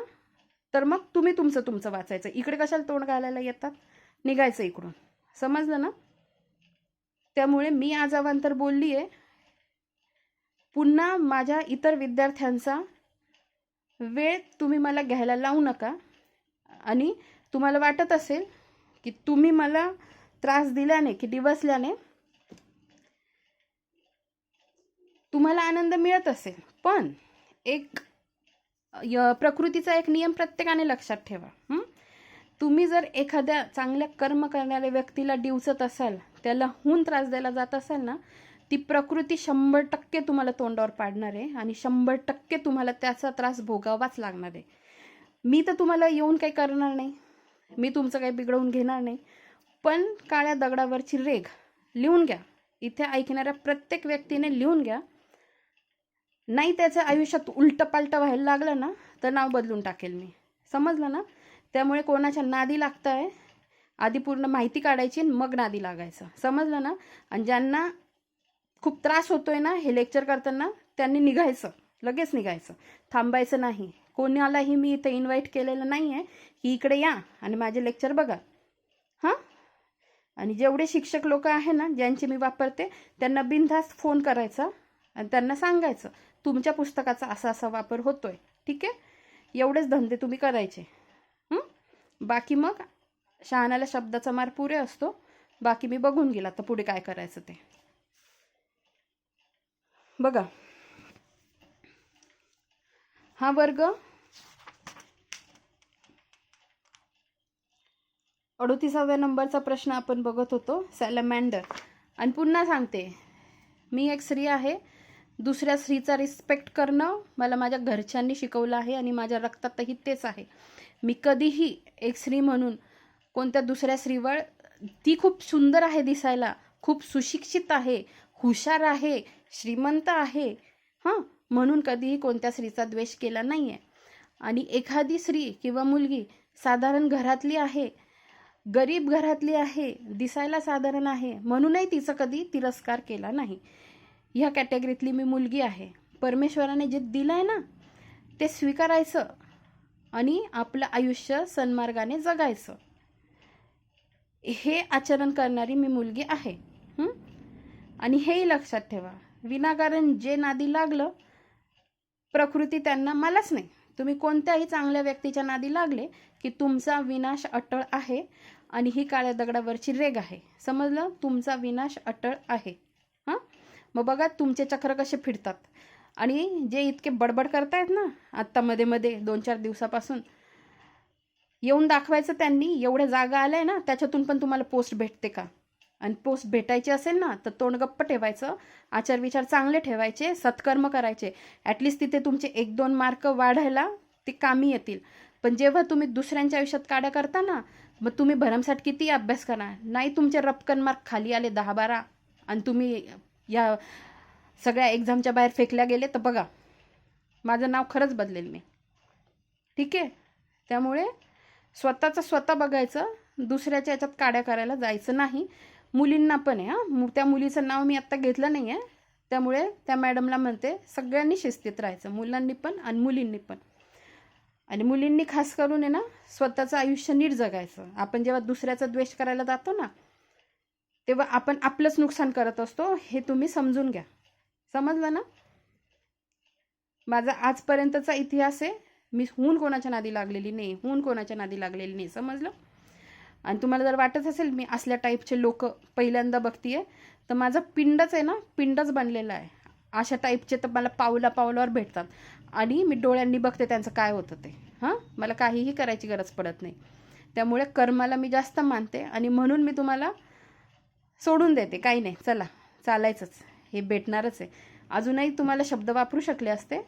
तर मग तुम्ही तुमचं वाचायचं, इकडे कशाला तोंड घालायला येतात, निघायचं इकडून, समजलं ना. त्यामुळे मी आज अवांतर बोलली आहे. पुन्हा माझ्या इतर विद्यार्थ्यांचा वेळ तुम्ही मला घ्यायला लावू नका. आणि तुम्हाला वाटत असेल की तुम्ही मला त्रास दिल्याने की डिवसल्याने तुम्हाला आनंद मिळत असेल, पण एक प्रकृतीचा एक नियम प्रत्येकाने लक्षात ठेवा. तुम्ही जर एखाद्या चांगल्या कर्म करणाऱ्या व्यक्तीला डिवचत असाल, त्याला हून त्रास द्यायला जात असाल ना, ती प्रकृती 100% तुम्हाला तोंडावर पाडणार आहे आणि 100% तुम्हाला त्याचा त्रास भोगावाच लागणार आहे. मी तर तुम्हाला येऊन काही करणार नाही, मी तुमचं काही बिघडवून घेणार नाही, पण काळ्या दगडावरची रेघ लिहून घ्या, इथे ऐकणाऱ्या प्रत्येक व्यक्तीने लिहून घ्या. नाही त्याच्या आयुष्यात उलटपालट व्हायला लागलं ना तर नाव बदलून टाकेल मी, समजलं ना. त्यामुळे कोणाच्या नादी लागताय आधी पूर्ण माहिती काढायची मग नादी लागायचं, समजलं ना. आणि ज्यांना खूप त्रास होतोय ना हे लेक्चर करताना त्यांनी निघायचं, लगेच निघायचं, थांबायचं नाही. कोणालाही मी इथे इन्व्हाइट केलेलं नाही आहे की इकडे या आणि माझे लेक्चर बघा. आणि जेवढे शिक्षक लोक आहे ना ज्यांचे मी वापरते त्यांना बिनधास्त फोन करायचा आणि त्यांना सांगायचं तुमच्या पुस्तकाचा असा असा वापर होतोय, ठीक आहे. एवढेच धंदे तुम्ही करायचे. बाकी मग शहाण्याला शब्दाचा मार पुरे असतो, बाकी मी बघून गेला तर पुढे काय करायचं ते. बघा हा वर्ग 38व्या नंबरचा प्रश्न आपण बघत होतो, सॅलमँडर. आणि पुन्हा सांगते मी एक स्त्री आहे, दुसऱ्या स्त्रीचा रिस्पेक्ट करणं मला माझ्या घरच्यांनी शिकवलं आहे आणि माझ्या रक्तातही तेच आहे. मी कधीही एक स्त्री म्हणून कोणत्या दुसऱ्या स्त्रीवर, ती खूप सुंदर आहे दिसायला, खूप सुशिक्षित आहे, हुशार आहे, श्रीमंत आहे म्हणून कधीही कोणत्या स्त्रीचा द्वेष केला नाही आहे. आणि एखादी स्त्री किंवा मुलगी साधारण घरातली आहे, गरीब घरातली आहे, दिसायला साधारण आहे म्हणूनही तिचा कधी तिरस्कार केला नाही. ह्या कॅटेगरीतली मी मुलगी आहे. परमेश्वराने जे दिलंय ना ते स्वीकारायचं आणि आपलं आयुष्य सन्मार्गाने जगायचं, हे आचरण करणारी मी मुलगी आहे. आणि हेही लक्षात ठेवा, विनाकारण जे नादी लागलं प्रकृती त्यांना, मलाच नाही, तुम्ही कोणत्याही चांगल्या व्यक्तीच्या नादी लागले की तुमचा विनाश अटळ आहे आणि ही काळ्या दगडावरची रेघ आहे, समजलं. तुमचा विनाश अटळ आहे. मग बघा तुमचे चक्र कसे फिरतात. आणि जे इतके बडबड करतायत ना आत्ता मध्ये मध्ये 2-4 दिवसापासून, येऊन दाखवायचं त्यांनी, एवढ्या जागा आल्या ना त्याच्यातून पण तुम्हाला पोस्ट भेटते का. आणि पोस्ट भेटायची असेल ना तर तोंड गप्प ठेवायचं, आचार विचार चांगले ठेवायचे, सत्कर्म करायचे, ॲटलिस्ट तिथे तुमचे 1-2 मार्क वाढायला ते कामी येतील. पण जेव्हा तुम्ही दुसऱ्यांच्या आयुष्यात काड्या करता ना मग तुम्ही भरमसाठ किती अभ्यास करणार, नाही तुमचे रपकन मार्क खाली आले 10-12 आणि तुम्ही या सगळ्या एक्झामच्या बाहेर फेकल्या गेले तर बघा माझं नाव खरंच बदलेल मी, ठीक आहे. त्यामुळे स्वतःचं स्वतः बघायचं, दुसऱ्याच्या याच्यात काड्या करायला जायचं नाही. मुलींना पण आहे त्या मुलीचं नाव मी आत्ता घेतलं नाही आहे, त्यामुळे त्या मॅडमला म्हणते सगळ्यांनी शिस्तीत राहायचं, मुलांनी पण आणि मुलींनी पण. आणि मुलींनी खास करून आहे ना स्वतःचं आयुष्य नीट जगायचं. आपण जेव्हा दुसऱ्याचा द्वेष करायला जातो ना तेव्हा आपण आपलंच नुकसान करत असतो, हे तुम्ही समजून घ्या. समजलं ना? माझा आजपर्यंतचा इतिहास आहे, मी कोणाच्या नादी लागलेली नाही, समजलं? आणि तुम्हाला जर वाटत असेल मी असल्या टाईपचे लोक पहिल्यांदा बघतीये, तर माझं पिंडच आहे ना, पिंडच बनलेलं आहे. अशा टाईपचे तर मला पावलावर भेटतात आणि मी डोळ्यांनी बघते त्यांचं काय होतं ते. मला काहीही करायची गरज पडत नाही. त्यामुळे कर्माला मी जास्त मानते आणि म्हणून मी तुम्हाला सोडून देते. काही नाही, चला चालायचंच, हे भेटणारच आहे. अजूनही तुम्हाला शब्द वापरू शकले असते,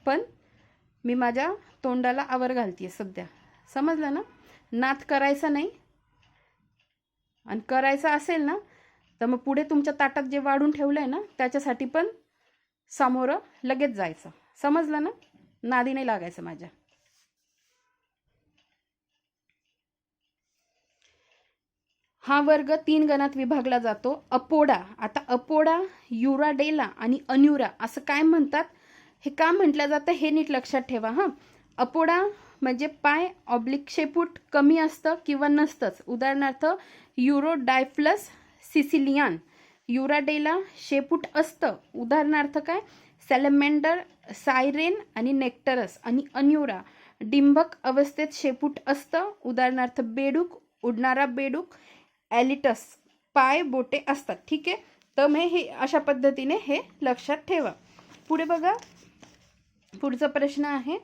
पण मी माझ्या तोंडाला आवर घालते सध्या. समजलं ना? नाद करायचा नाही, आणि करायचं असेल ना तर मग पुढे तुमच्या ताटात जे वाढून ठेवलं आहे ना त्याच्यासाठी पण सामोरं लगेच जायचं. समजलं ना? नादी नाही लागायचं माझ्या. हा वर्ग 3 गणात विभागला जातो. अपोडा, आता अपोडा, युराडेला आणि अन्युरा असं काय म्हणतात, हे का म्हटलं जातं हे नीट लक्षात ठेवा. अपोडा म्हणजे पाय ऑब्लिक शेपूट कमी असतं किंवा नसतंच. उदाहरणार्थ युरोडायफ्लस सिसिलियन. युराडेला शेपूट असतं. उदाहरणार्थ काय, सॅलमेंडर, सायरेन आणि नेक्टरस. आणि अन्युरा डिंबक अवस्थेत शेपूट असतं. उदाहरणार्थ बेडूक, उडणारा बेडूक, ॲलिटस. पाय बोटे असतात. ठीक आहे, तर मग हे अशा पद्धतीने हे लक्षात ठेवा. पुढे बघा, पुढचा प्रश्न आहे,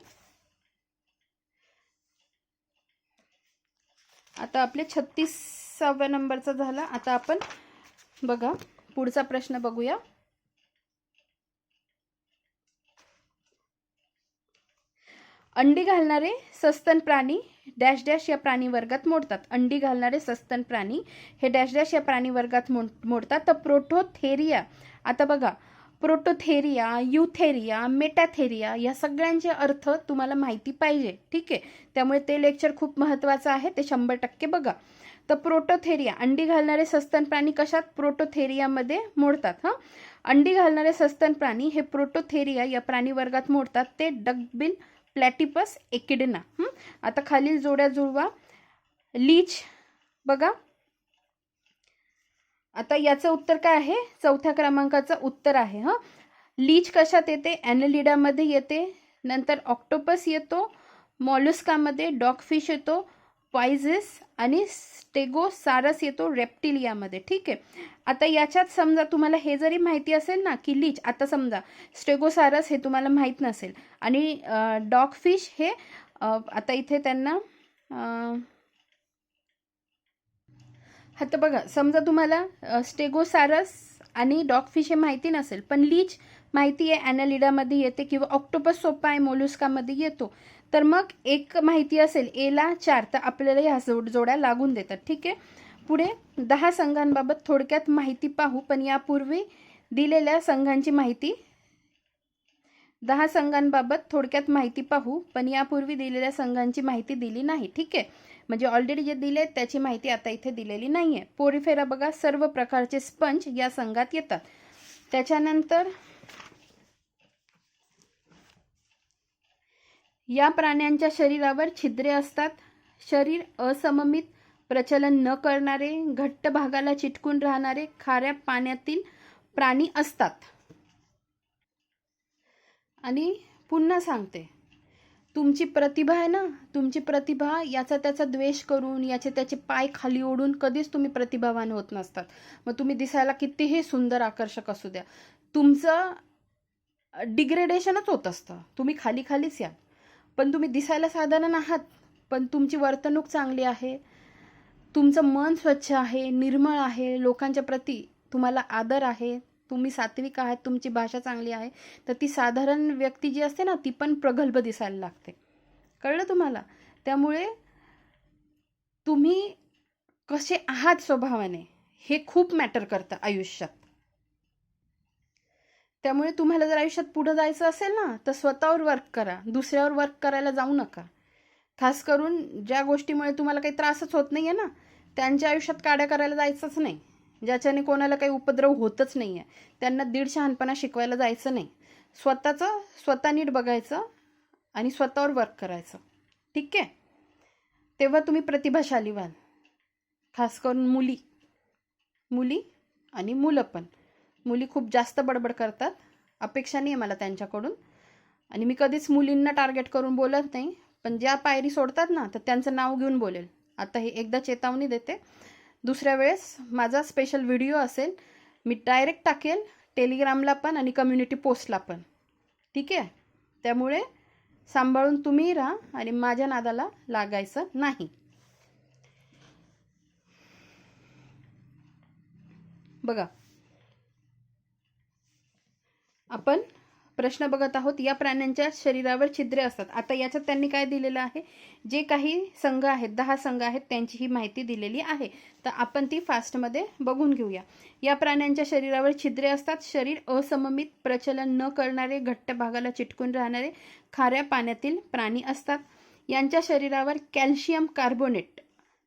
आता आपले 36व्या नंबरचा झाला. आता आपण बघा पुढचा प्रश्न बघूया. अंडी घालणारे सस्तन प्राणी डॅश डॅश या प्राणी वर्गात मोडतात. अंडी घालणारे सस्तन प्राणी हे डॅश डॅश या प्राणी वर्गात मोडतात. तर प्रोटोथेरिया. आता बघा, प्रोटोथेरिया, युथेरिया, मेटाथेरिया या सगळ्यांचे अर्थ तुम्हाला माहिती पाहिजे. ठीक आहे, त्यामुळे ते लेक्चर खूप महत्त्वाचं आहे, ते 100% बघा. तर प्रोटोथेरिया, अंडी घालणारे सस्तन प्राणी कशात, प्रोटोथेरियामध्ये मोडतात. अंडी घालणारे सस्तन प्राणी हे प्रोटोथेरिया या प्राणी वर्गात मोडतात. ते डकबिल, प्लॅटिपस, एकिडना. आता खालील जोड्या जुळवा. लीच बघा, आता याचं उत्तर काय आहे, 4थ्या क्रमांकाचं उत्तर आहे. लीच कशात येते, ॲनेलिडामध्ये येते. नंतर ऑक्टोपस येतो, मॉलुस्कामध्ये डॉगफिश येतो, पायझेस आणि स्टेगोसारस येतो रेप्टिलियामध्ये. ठीक आहे, आता याच्यात समजा तुम्हाला हे जरी माहिती असेल ना की लीच, आता समजा स्टेगोसारस हे तुम्हाला माहीत नसेल आणि डॉगफिश हे आता इथे त्यांना आता बघा, समजा तुम्हाला स्टेगोसारस आणि डॉगफिश हे माहिती नसेल पण लीच माहिती आहे, ॲनालिडामध्ये येते, किंवा ऑक्टोपस सोपा आहे, मोलुस्कामध्ये येतो, तर मग एक माहिती असेल, एला 4, तर आपल्याला ह्या जोड्या लागून देतात. ठीक आहे, पुढे 10 संघांबाबत थोडक्यात माहिती पाहू, पण यापूर्वी दिलेल्या संघांची माहिती 10 संघांबाबत थोडक्यात माहिती पाहू, पण यापूर्वी दिलेल्या संघांची माहिती दिली नाही. ठीक आहे, म्हणजे ऑलरेडी जे दिले त्याची माहिती आता इथे दिलेली नाही आहे. पोरिफेरा बघा, सर्व प्रकारचे स्पंज या संघात येतात. त्याच्यानंतर या प्राण्यांच्या शरीरावर छिद्रे असतात. शरीर असममित, प्रचलन न करणारे, घट्ट भागाला चिटकून राहणारे खाऱ्या पाण्यातील प्राणी असतात. आणि पुन्हा सांगते, तुमची प्रतिभा आहे ना, तुमची प्रतिभा याचा त्याचा द्वेष करून, याचे त्याचे पाय खाली ओढून कधीच तुम्ही प्रतिभावान होत नसतात. मग तुम्ही दिसायला कितीही सुंदर, आकर्षक असू द्या, तुमचं डिग्रेडेशनच होत असतं. तुम्ही खाली खालीच या, पण तुम्ही दिसायला साधारण आहात, पण तुमची वर्तणूक चांगली आहे, तुमचं मन स्वच्छ आहे, निर्मळ आहे, लोकांच्या प्रती तुम्हाला आदर आहे, तुम्ही सात्विक आहात, तुमची भाषा चांगली आहे, तर ती साधारण व्यक्ती जी असते ना ती पण प्रगल्भ दिसायला लागते. कळलं तुम्हाला? त्यामुळे तुम्ही कसे आहात स्वभावाने हे खूप मॅटर करतं आयुष्यात. त्यामुळे तुम्हाला जर आयुष्यात पुढे जायचं असेल ना तर स्वतःवर वर्क करा, दुसऱ्यावर वर्क करायला जाऊ नका. खास करून ज्या गोष्टीमुळे तुम्हाला काही त्रासच होत नाहीये ना त्यांच्या आयुष्यात काड्या करायला जायचंच नाही. ज्याच्याने कोणाला काही उपद्रव होतच नाही आहे, त्यांना दीड शहाणपणा शिकवायला जायचं नाही. स्वतः नीट बघायचं आणि स्वतःवर वर्क करायचं. ठीक आहे, तेव्हा तुम्ही प्रतिभाशाली व्हाल. खास करून मुली आणि मुलं पण. मुली खूप जास्त बडबड करतात, अपेक्षा नाही आहे मला त्यांच्याकडून, आणि मी कधीच मुलींना टार्गेट करून बोलत नाही. पण ज्या पायरी सोडतात ना, तर त्यांचं नाव घेऊन बोलेल. आता हे एकदा चेतावणी देते. दुसऱ्या वेळेस माझा स्पेशल व्हिडिओ असेल, मी डायरेक्ट टाकेल टेलिग्रामला पण आणि कम्युनिटी पोस्टला पण. ठीक आहे, त्यामुळे सांभाळून तुम्ही राहा आणि माझ्या नादाला लागायचं नाही. बघा, आपण प्रश्न बघत आहोत. या प्राण्यांच्या शरीरावर छिद्रे असतात. आता याच्यात त्यांनी काय दिलेलं आहे, जे काही संघ आहेत, 10 संघ आहेत, त्यांची ही माहिती दिलेली आहे. तर आपण ती फास्टमध्ये बघून घेऊया. या प्राण्यांच्या शरीरावर छिद्रे असतात. शरीर असममित, प्रचलन न करणारे, घट्ट भागाला चिटकून राहणारे खाऱ्या पाण्यातील प्राणी असतात. यांच्या शरीरावर कॅल्शियम कार्बोनेट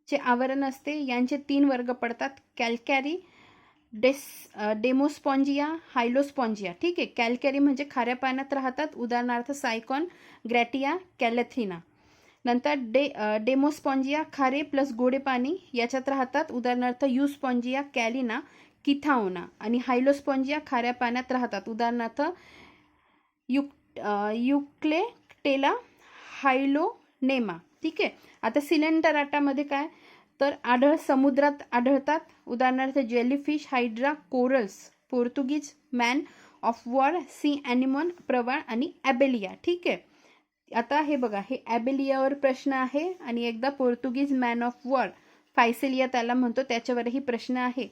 चे आवरण असते. यांचे 3 वर्ग पडतात: कॅल्कॅरी, डेमोस्पॉन्जिया, हायलोस्पॉन्जिया. ठीक आहे, कॅल्कॅरी म्हणजे खाऱ्या पाण्यात राहतात, उदाहरणार्थ सायकॉन, ग्रॅटिया, कॅलेथ्रिना. नंतर डेमोस्पॉन्जिया खारे प्लस गोडे पाणी याच्यात राहतात, उदाहरणार्थ युस्पॉन्जिया, कॅलिना, किथाओना. आणि हायलोस्पॉन्जिया खाऱ्या पाण्यात राहतात, उदाहरणार्थ युक्लेक्टेला, हायलोनेमा. ठीक आहे, आता सिलेंडराटामध्ये काय, तर समुद्रात आढळतात, उदाहरणार्थ jellyfish, hydra, corals, Portuguese man of war, sea anemone, प्रवाळ आणि ॲबेलिया. ठीक आहे, आता हे बघा, हे ॲबेलियावर प्रश्न आहे आणि एकदा पोर्तुगीज मॅन ऑफ वॉर, फायसेलिया त्याला म्हणतो, त्याच्यावरही प्रश्न आहे.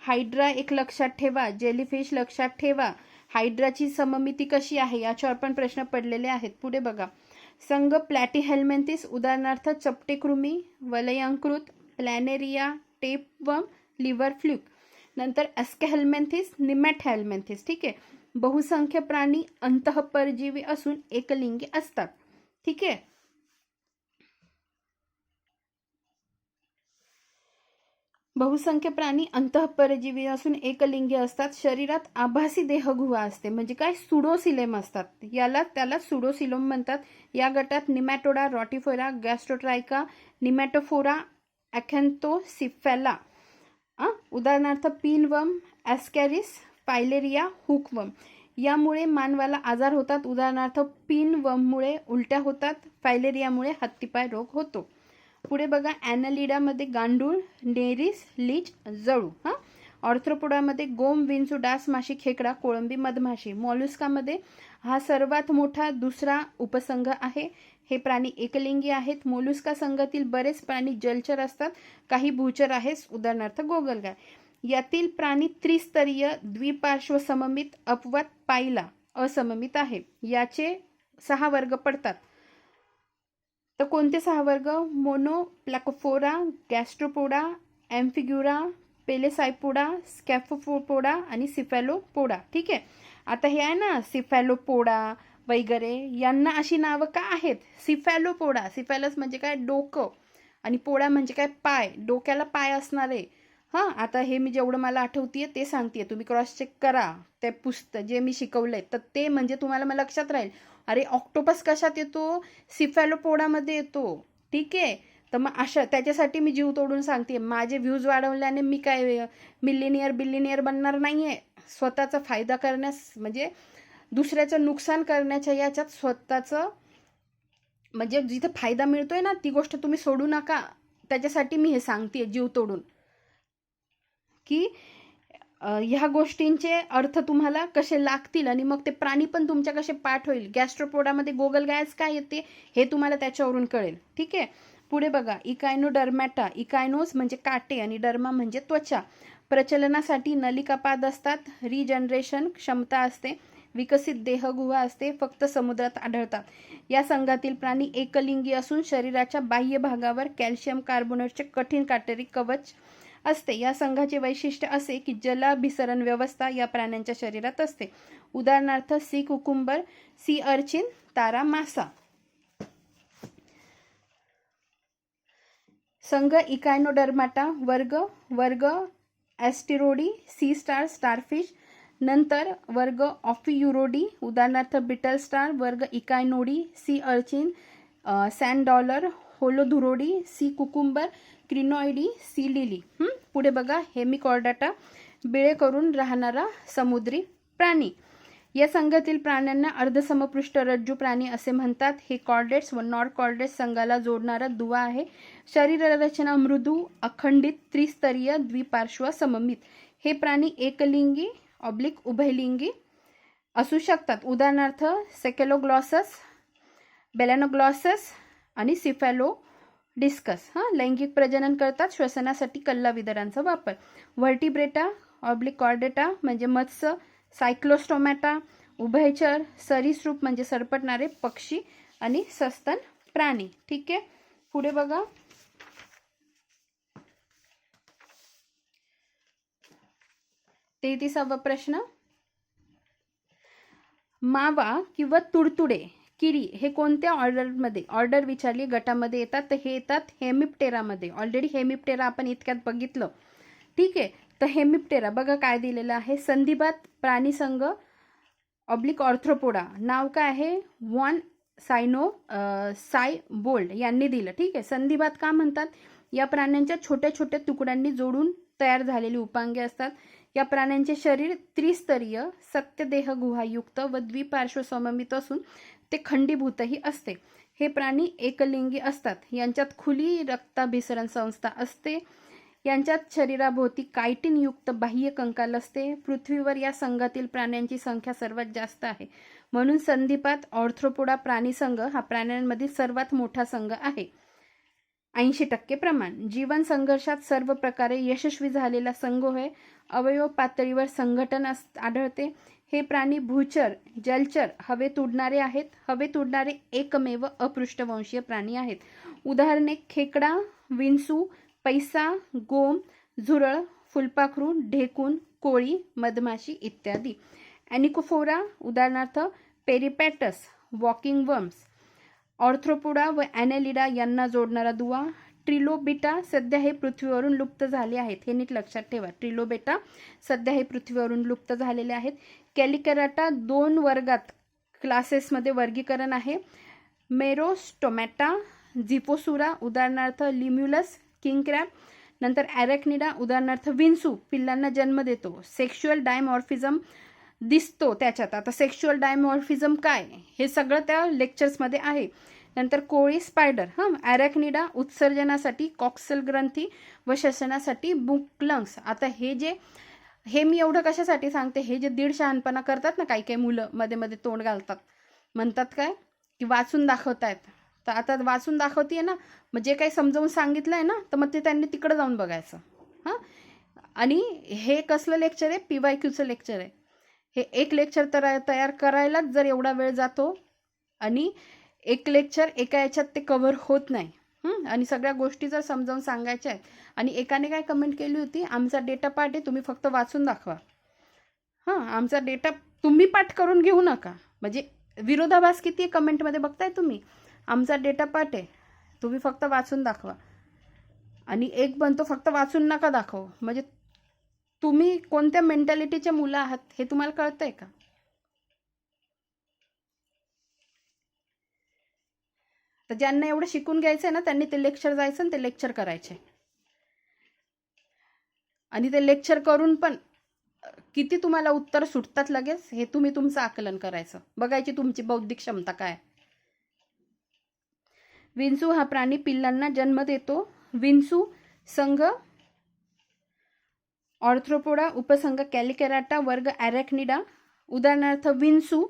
हायड्रा एक लक्षात ठेवा, जेलीफिश लक्षात ठेवा. हायड्राची सममिती कशी आहे याच्यावर पण प्रश्न पडलेले आहेत. पुढे बघा, संघ प्लॅटीहेल्मेंथिस, उदाहरणार्थ चपटेकृमी, वलयांकृत, प्लॅनेरिया, टेपवर्म, लिव्हर फ्लूक. नंतर अस्केहेल्मेंथिस, निमॅटहेल्मेंथिस. ठीक आहे, बहुसंख्य प्राणी अंतःपरजीवी असून एकलिंगी असतात. ठीक आहे, बहुसंख्य प्राणी अंतःपरजीवी असून एकलिंगी असतात. शरीरात आभासी देहगुहा असते, म्हणजे काय, सुडोसिलेम असतात. त्याला सुडोसिलोम म्हणतात. या गटात निमॅटोडा, रॉटिफोरा, गॅस्ट्रोट्रायका, निमॅटोफोरा, अॅकॅन्थोसिफेला, उदाहरणार्थ पिनवर्म, ॲस्कॅरिस, फायलेरिया, हुकवर्म. यामुळे मानवाला आजार होतात, उदाहरणार्थ पिनवर्ममुळे उलट्या होतात, फायलेरियामुळे हत्तीपाय रोग होतो. पुढे बघा, ॲनलिडामध्ये गांडूळ, नेरिस, लीच, जळू. ऑर्थ्रोपोडामध्ये गोम, विंचू, डास, माशी, खेकडा, कोळंबी, मधमाशी. मॉल्युस्कामध्ये हा सर्वात मोठा दुसरा उपसंघ आहे. हे प्राणी एकलिंगी आहेत. मोलुस्का संघातील बरेच प्राणी जलचर असतात, काही भूचर आहेत, उदाहरणार्थ गोगलगाय. यातील प्राणी त्रिस्तरीय, द्विपार्श्व सममित, अपवाद पाहिला असममित आहे. याचे 6 वर्ग पडतात. तर कोणते 6 वर्ग? मोनोप्लॅकोफोरा, गॅस्ट्रोपोडा, एम्फिग्युरा, पेलेसायपोडा, स्कॅफोपोडा आणि सिफॅलोपोडा. ठीक आहे, आता हे आहे ना सिफॅलोपोडा वगैरे, यांना अशी नावं का आहेत? सिफॅलोपोडा, सिफॅलस म्हणजे काय, डोकं, आणि पोडा म्हणजे काय, पाय, डोक्याला पाय असणारे. आता हे मी जेवढं मला आठवतीये ते सांगतेय, तुम्ही क्रॉस चेक करा ते पुस्तक जे मी शिकवलंय, तर ते म्हणजे तुम्हाला मला लक्षात राहील. अरे ऑक्टोपस कशात येतो? सिफॅलोपोडामध्ये येतो. ठीक आहे, तर मग अशा त्याच्यासाठी मी जीव तोडून सांगते. माझे व्ह्यूज वाढवल्याने मी काय बिलिनियर बनणार नाहीये. स्वतःचा फायदा करण्यास, म्हणजे दुसऱ्याचं नुकसान करण्याच्या याच्यात स्वतःचं, म्हणजे जिथे फायदा मिळतोय ना ती गोष्ट तुम्ही सोडू नका. त्याच्यासाठी मी हे सांगते जीव तोडून, की ह्या गोष्टींचे अर्थ तुम्हाला कसे लागतील आणि मग ते प्राणी पण तुमच्या कसे पाठ होईल. गॅस्ट्रोपोडामध्ये गोगलगायच काय येते हे तुम्हाला त्याच्यावरून कळेल. ठीक आहे, पुढे बघा, इकायनोडर्मॅटा. इकायनोस म्हणजे काटे आणि डर्मा म्हणजे त्वचा. प्रचलनासाठी नलिकापाद असतात, रिजनरेशन क्षमता असते, विकसित देहगुहा असते, फक्त समुद्रात आढळतात. या संघातील प्राणी एकलिंगी असून शरीराच्या बाह्य भागावर कॅल्शियम कार्बोनेटचे कठीण काटेरी कवच असते. या संघाचे वैशिष्ट्य असे की जलाभिसरण व्यवस्था या प्राण्यांच्या शरीरात असते, उदाहरणार्थ सी कुकुंबर, सी अर्चिन, तारा मासा. संघ इकायनोडर्माटा. वर्ग ॲस्टिरोडी, सी स्टार, स्टारफिश. नंतर वर्ग ऑफियुरोडी, उदाहरणार्थ बिटल स्टार. वर्ग echinoidea, sea urchin, sand dollar, holothuroidea, sea cucumber, crinoidea, sea lily. पुढे बघा, हेमिकॉर्डाटा, बिळे करून राहणारा समुद्री प्राणी. या संघातील प्राण्यांना अर्धसमपृष्ठ रज्जू प्राणी असे म्हणतात. हे कॉर्डेट्स व नॉन कॉर्डेट्स संघाला जोडणारा दुवा आहे. शरीर रचना मृदू, अखंडित, त्रिस्तरीय, द्विपार्श्व, सममित. हे प्राणी एकलिंगी उभयलिंगी असू शकतात. उदाहरणार्थ सेकेलोग्लॉसस, बेलॅनोग्लॉसस आणि सिफॅलोडिस्कस. लैंगिक प्रजनन करतात. श्वसनासाठी कल्लाविदरांचा वापर. व्हर्टिब्रेटा कॉर्डेटा म्हणजे मत्स्य. सायक्लोस्टोमॅटा उभयचर. सरीसृप म्हणजे सरपटणारे पक्षी आणि सस्तन प्राणी. ठीक आहे, पुढे बघा. तेहतीसावा प्रश्न. मावा किंवा तुडतुडे किरी हे कोणत्या ऑर्डर विचारली गटामध्ये येतात? तर हे येतात हेमिप्टेरामध्ये. ऑलरेडी हेमिप्टेरा आपण इतक्यात बघितलं. ठीक आहे, तर हेमिप्टेरा बघा काय दिलेलं आहे. संधिपात प्राणीसंघ ऑर्थ्रोपोडा. नाव काय आहे? वॉन सायबोल्ड यांनी दिलं. ठीक आहे, संधिपात का म्हणतात? या प्राण्यांच्या छोट्या छोट्या तुकड्यांनी जोडून तयार झालेली उपांगे असतात. या प्राण्यांचे शरीर त्रिस्तरीय, सत्यदेह गुहायुक्त व द्विपार्श्व सममित असून ते खंडीभूतही असते. हे प्राणी एकलिंगी असतात. यांच्यात खुली रक्ताभिसरण संस्था असते. यांच्यात शरीराभोवती कायटिनयुक्त बाह्य कंकाल असते. पृथ्वीवर या संघातील प्राण्यांची संख्या सर्वात जास्त आहे. म्हणून संधिपात ऑर्थ्रोपोडा प्राणीसंघ हा प्राण्यांमधील सर्वात मोठा संघ आहे. 80% प्रमाण. जीवन संघर्षात सर्व प्रकारे यशस्वी झालेला संघ होय. अवयव पातळीवर संघटन आढळते. हे प्राणी भूचर, जलचर, हवेत उडणारे आहेत. हवेत उडणारे एकमेव अपृष्ठवंशीय प्राणी आहेत. उदाहरणे खेकडा, विंचू, पैसा, गोम, झुरळ, फुलपाखरू, ढेकून, कोळी, मधमाशी इत्यादी. ॲनिकोफोरा उदाहरणार्थ पेरिपॅटस, वॉकिंग वर्म्स. ऑर्थ्रोपोडा व ॲनेलिडा यांना जोडणारा दुवा. ट्रिलोबिटा सध्या हे पृथ्वीवरून लुप्त झाले आहेत. हे नीट लक्षात ठेवा. ट्रिलोबिटा सध्या हे पृथ्वीवरून लुप्त झालेले आहेत. कॅलिकराटा 2 वर्गात क्लासेसमध्ये वर्गीकरण आहे. मेरोस्टोमॅटा, झिपोसुरा उदाहरणार्थ लिम्युलस, किंग क्रॅब. नंतर ॲरेक्निडा उदाहरणार्थ विंचू पिल्लांना जन्म देतो. सेक्शुअल डायमॉर्फिझम दिसतो त्याच्यात. आता सेक्शुअल डायमॉर्फिझम काय हे सगळं त्या लेक्चर्समध्ये आहे. नंतर कोळी, स्पायडर. ॲरेक्निडा उत्सर्जनासाठी कॉक्सल ग्रंथी व श्वसनासाठी बुक लंग्स. आता हे मी एवढं कशासाठी सांगते? हे जे दीड शहाणपणा करतात ना काही काही मुलं, मध्ये मध्ये तोंड घालतात, म्हणतात काय की वाचून दाखवतायत. तर आता वाचून दाखवतीये ना, मग जे काही समजावून सांगितलंय ना, तर मग ते त्यांनी तिकडे जाऊन बघायचं. आणि हे कसलं लेक्चर आहे? PYQचं लेक्चर आहे. हे एक लेक्चर तयार करायलाच जर एवढा वेळ जातो आणि एक लेक्चर एका याच्यात ते कव्हर होत नाही. आणि सगळ्या गोष्टी जर समजावून सांगायच्या आहेत. आणि एकाने काय कमेंट केली होती, आमचा डेटा पाठ आहे, तुम्ही फक्त वाचून दाखवा. आमचा डेटा तुम्ही पाठ करून घेऊ नका. म्हणजे विरोधाभास किती आहे कमेंटमध्ये बघताय तुम्ही. आमचा डेटा पाठ आहे, तुम्ही फक्त वाचून दाखवा. आणि एक बनतो फक्त वाचून नका दाखव. म्हणजे तुम्ही कोणत्या मेंटॅलिटीचे मुलं आहात हे तुम्हाला कळतंय का? तर ज्यांना एवढं शिकून घ्यायचंय ना, त्यांनी ते लेक्चर जायचं आणि ते लेक्चर करायचे. आणि ते लेक्चर करून पण किती तुम्हाला उत्तर सुटतात लगेच हे तुम्ही तुमचं आकलन करायचं. बघायची तुमची बौद्धिक क्षमता काय. विंचू हा प्राणी पिल्लांना जन्म देतो. विंचू संघ ऑर्थ्रोपोडा, उपसंघ कॅलिकेराटा, वर्ग ॲरेक्निडा. उदाहरणार्थ विंचू.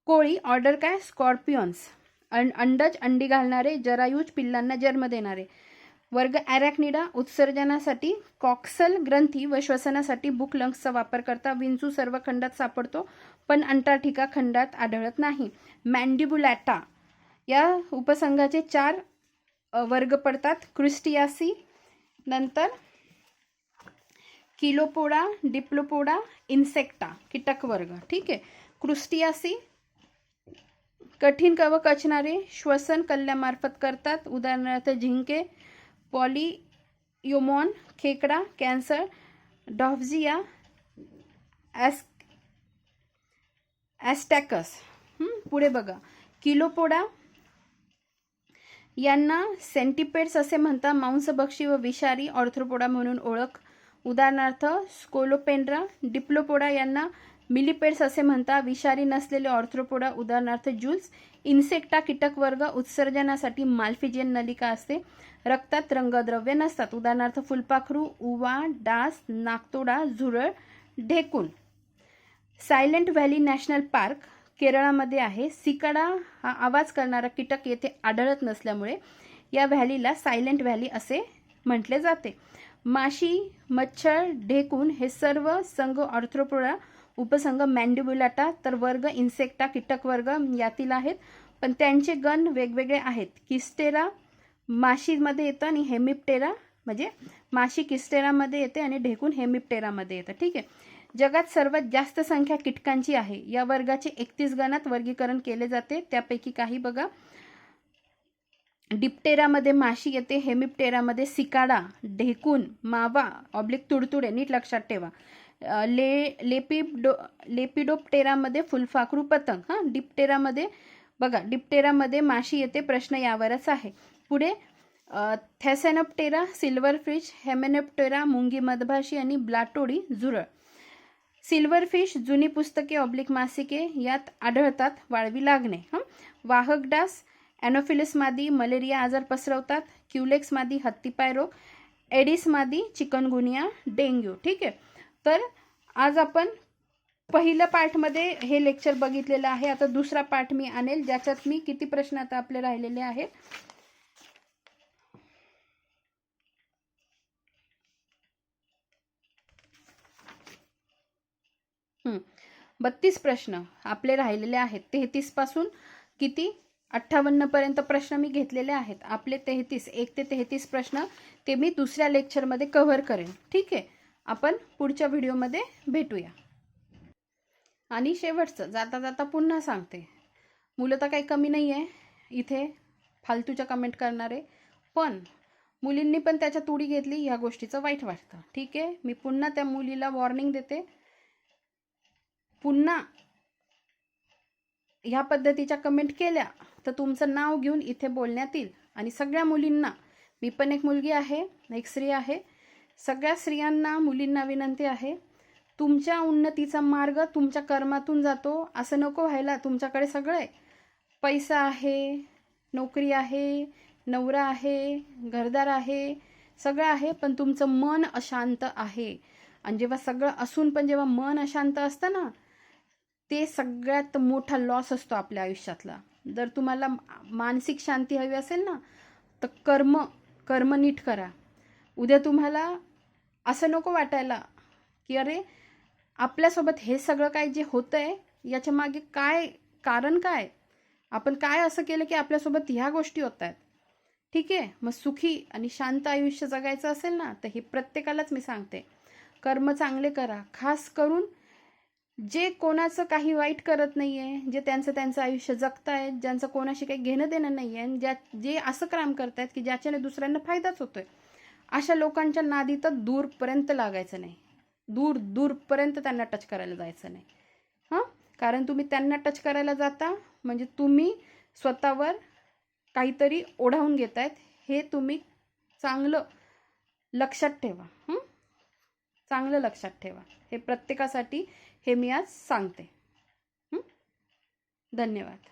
कोळी ऑर्डर काय? स्कॉर्पियन्स. अंडज अंडी घालणारे, जरायुज पिल्लांना जन्म देणारे. वर्ग ॲरेक्निडा उत्सर्जनासाठी कॉक्सल ग्रंथी व श्वसनासाठी बुक लंग्सचा वापर करता. विंचू सर्व खंडात सापडतो पण अंटार्क्टिका खंडात आढळत नाही. मॅन्डिबुलॅटा या उपसंघाचे 4 वर्ग पडतात. क्रिस्टियासी, नंतर किलोपोडा, डिप्लोपोडा, इन्सेक्टा कीटक वर्ग. ठीक आहे. क्रुस्टियासी कठीण कवच कचणारे, श्वसन कल्ल्यामार्फत करतात. उदाहरणार्थ झिंके, योमॉन, खेकडा, कॅन्सर, डॉफ्झिया, ॲस्टॅकस. पुढे बघा, किलोपोडा यांना सेंटिपेड्स असे म्हणतात. मांसभक्षी व विषारी ऑर्थ्रोपोडा म्हणून ओळख. उदाहरणार्थ स्कोलोपेंड्रा. डिप्लोपोडा यांना मिलीपेड्स असे म्हणतात, विषारी नसलेले ऑर्थ्रोपोडा. उदाहरणार्थ जुल्स. इन्सेक्टा कीटक वर्ग. उत्सर्जनासाठी माल्फिजियन नलिका असते. रक्तात रंगद्रव्य नसतात. उदाहरणार्थ फुलपाखरू, उवा, डास, नाकतोडा, झुरळ, ढेकूण. सायलेंट व्हॅली नॅशनल पार्क केरळामध्ये आहे. सिकाडा हा आवाज करणारा कीटक येथे आढळत नसल्यामुळे या व्हॅलीला सायलेंट व्हॅली असे म्हटले जाते. माशी, मच्छर, ढेकूण हे सर्व संघ ऑर्थ्रोपोडा, उपसंघ मॅन्डिब्युलाटा, तर वर्ग इन्सेक्टा कीटक वर्ग यातील आहेत, पण त्यांचे गण वेगवेगळे आहेत. किस्टेरा माशीमध्ये येतं आणि हेमिप्टेरा म्हणजे माशी किस्टेरामध्ये येते आणि ढेकूण हेमिप्टेरामध्ये येतं. ठीक आहे. जगात सर्वात जास्त संख्या कीटकांची आहे. या वर्गाचे 31 गणात वर्गीकरण केले जाते. त्यापैकी काही बघा. डिप्टेरामध्ये माशी येते, हेमिप्टेरामध्ये सिकाडा, ढेकूण, मावा तुडतुडे, नीट लक्षात ठेवा. लेपिडोप्टेरामध्ये फुलपाखरू, पतंग. डिप्टेरामध्ये बघा, डिप्टेरामध्ये माशी येते. प्रश्न यावरच आहे. पुढे थॅसेनोप्टेरा सिल्वरफिश, हेमेनोप्टेरा मुंगी मधमाशी आणि ब्लाटोडी झुरळ. सिल्वरफिश जुनी पुस्तके मासिके यात आढळतात. वाळवी लागणे. वाहक डास ॲनोफिलिस मादी मलेरिया आजार पसरवतात. क्युलेक्स मादी हत्तीपाय रोग. एडिस मादी चिकनगुनिया, डेंग्यू. ठीक आहे. तर आज आपण पहिल्या पार्टमध्ये हे लेक्चर बघितलेलं आहे. आता दुसरा पार्ट मी आणेल ज्याच्यात मी किती प्रश्न आता आपले राहिलेले आहेत. 32 प्रश्न आपले राहिलेले आहेत. 33 पासून किती 58 पर्यंत प्रश्न मी घेतलेले आहेत. आपले 1 ते 33 प्रश्न ते मी दुसऱ्या लेक्चरमध्ये कव्हर करेन. ठीक आहे. आपण पुढच्या व्हिडिओमध्ये भेटूया. आणि शेवटचं जाता जाता पुन्हा सांगते, मुलं तर काही कमी नाही आहे इथे फालतूच्या कमेंट करणारे, पण मुलींनी पण त्याच्या तुडी घेतली ह्या गोष्टीचं वाईट वाटतं. ठीक आहे. मी पुन्हा त्या मुलीला वॉर्निंग देते, पुन्हा ह्या पद्धतीच्या कमेंट केल्या तर तुमचं नाव घेऊन इथे बोलण्यात येईल. आणि सगळ्या मुलींना, मी पण एक मुलगी आहे, एक स्त्री आहे, सगळ्या स्त्रियांना मुलींना विनंती आहे, तुमच्या उन्नतीचा मार्ग तुमच्या कर्मातून जातो असं नको व्हायला. तुमच्याकडे सगळे पैसा आहे, नोकरी आहे, नवरा आहे, घरदार आहे, सगळं आहे, पण तुमचं मन अशांत आहे. आणि जेव्हा सगळं असून पण जेव्हा मन अशांत असतं ना, ते सगळ्यात मोठा लॉस असतो आपल्या आयुष्यातला. जर तुम्हाला मानसिक शांती हवी असेल ना, तर कर्म नीट करा. उद्या तुम्हाला असं नको वाटायला की अरे आपल्यासोबत हे सगळं काय जे होतंय याच्या मागे काय कारण, काय आपण काय असं केलं की आपल्यासोबत ह्या गोष्टी होत आहेत. ठीक आहे. मग सुखी आणि शांत आयुष्य जगायचं असेल ना, तर हे प्रत्येकालाच मी सांगते, कर्म चांगले करा. खास करून जे कोणाचं काही वाईट करत नाहीये, जे त्यांचं आयुष्य जगतायत, ज्यांचं कोणाशी काही घेणं देणं नाहीये, जे असं काम करतायत की ज्याच्याने दुसऱ्यांना फायदाच होतोय, अशा लोकांच्या नादी तर दूरपर्यंत लागायचं नाही. दूरपर्यंत त्यांना टच करायला जायचं नाही. कारण तुम्ही त्यांना टच करायला जाता म्हणजे तुम्ही स्वतःवर काहीतरी ओढावून घेतायत. हे तुम्ही चांगलं लक्षात ठेवा. चांगलं लक्षात ठेवा. हे प्रत्येकासाठी हे मी आज सांगते. धन्यवाद.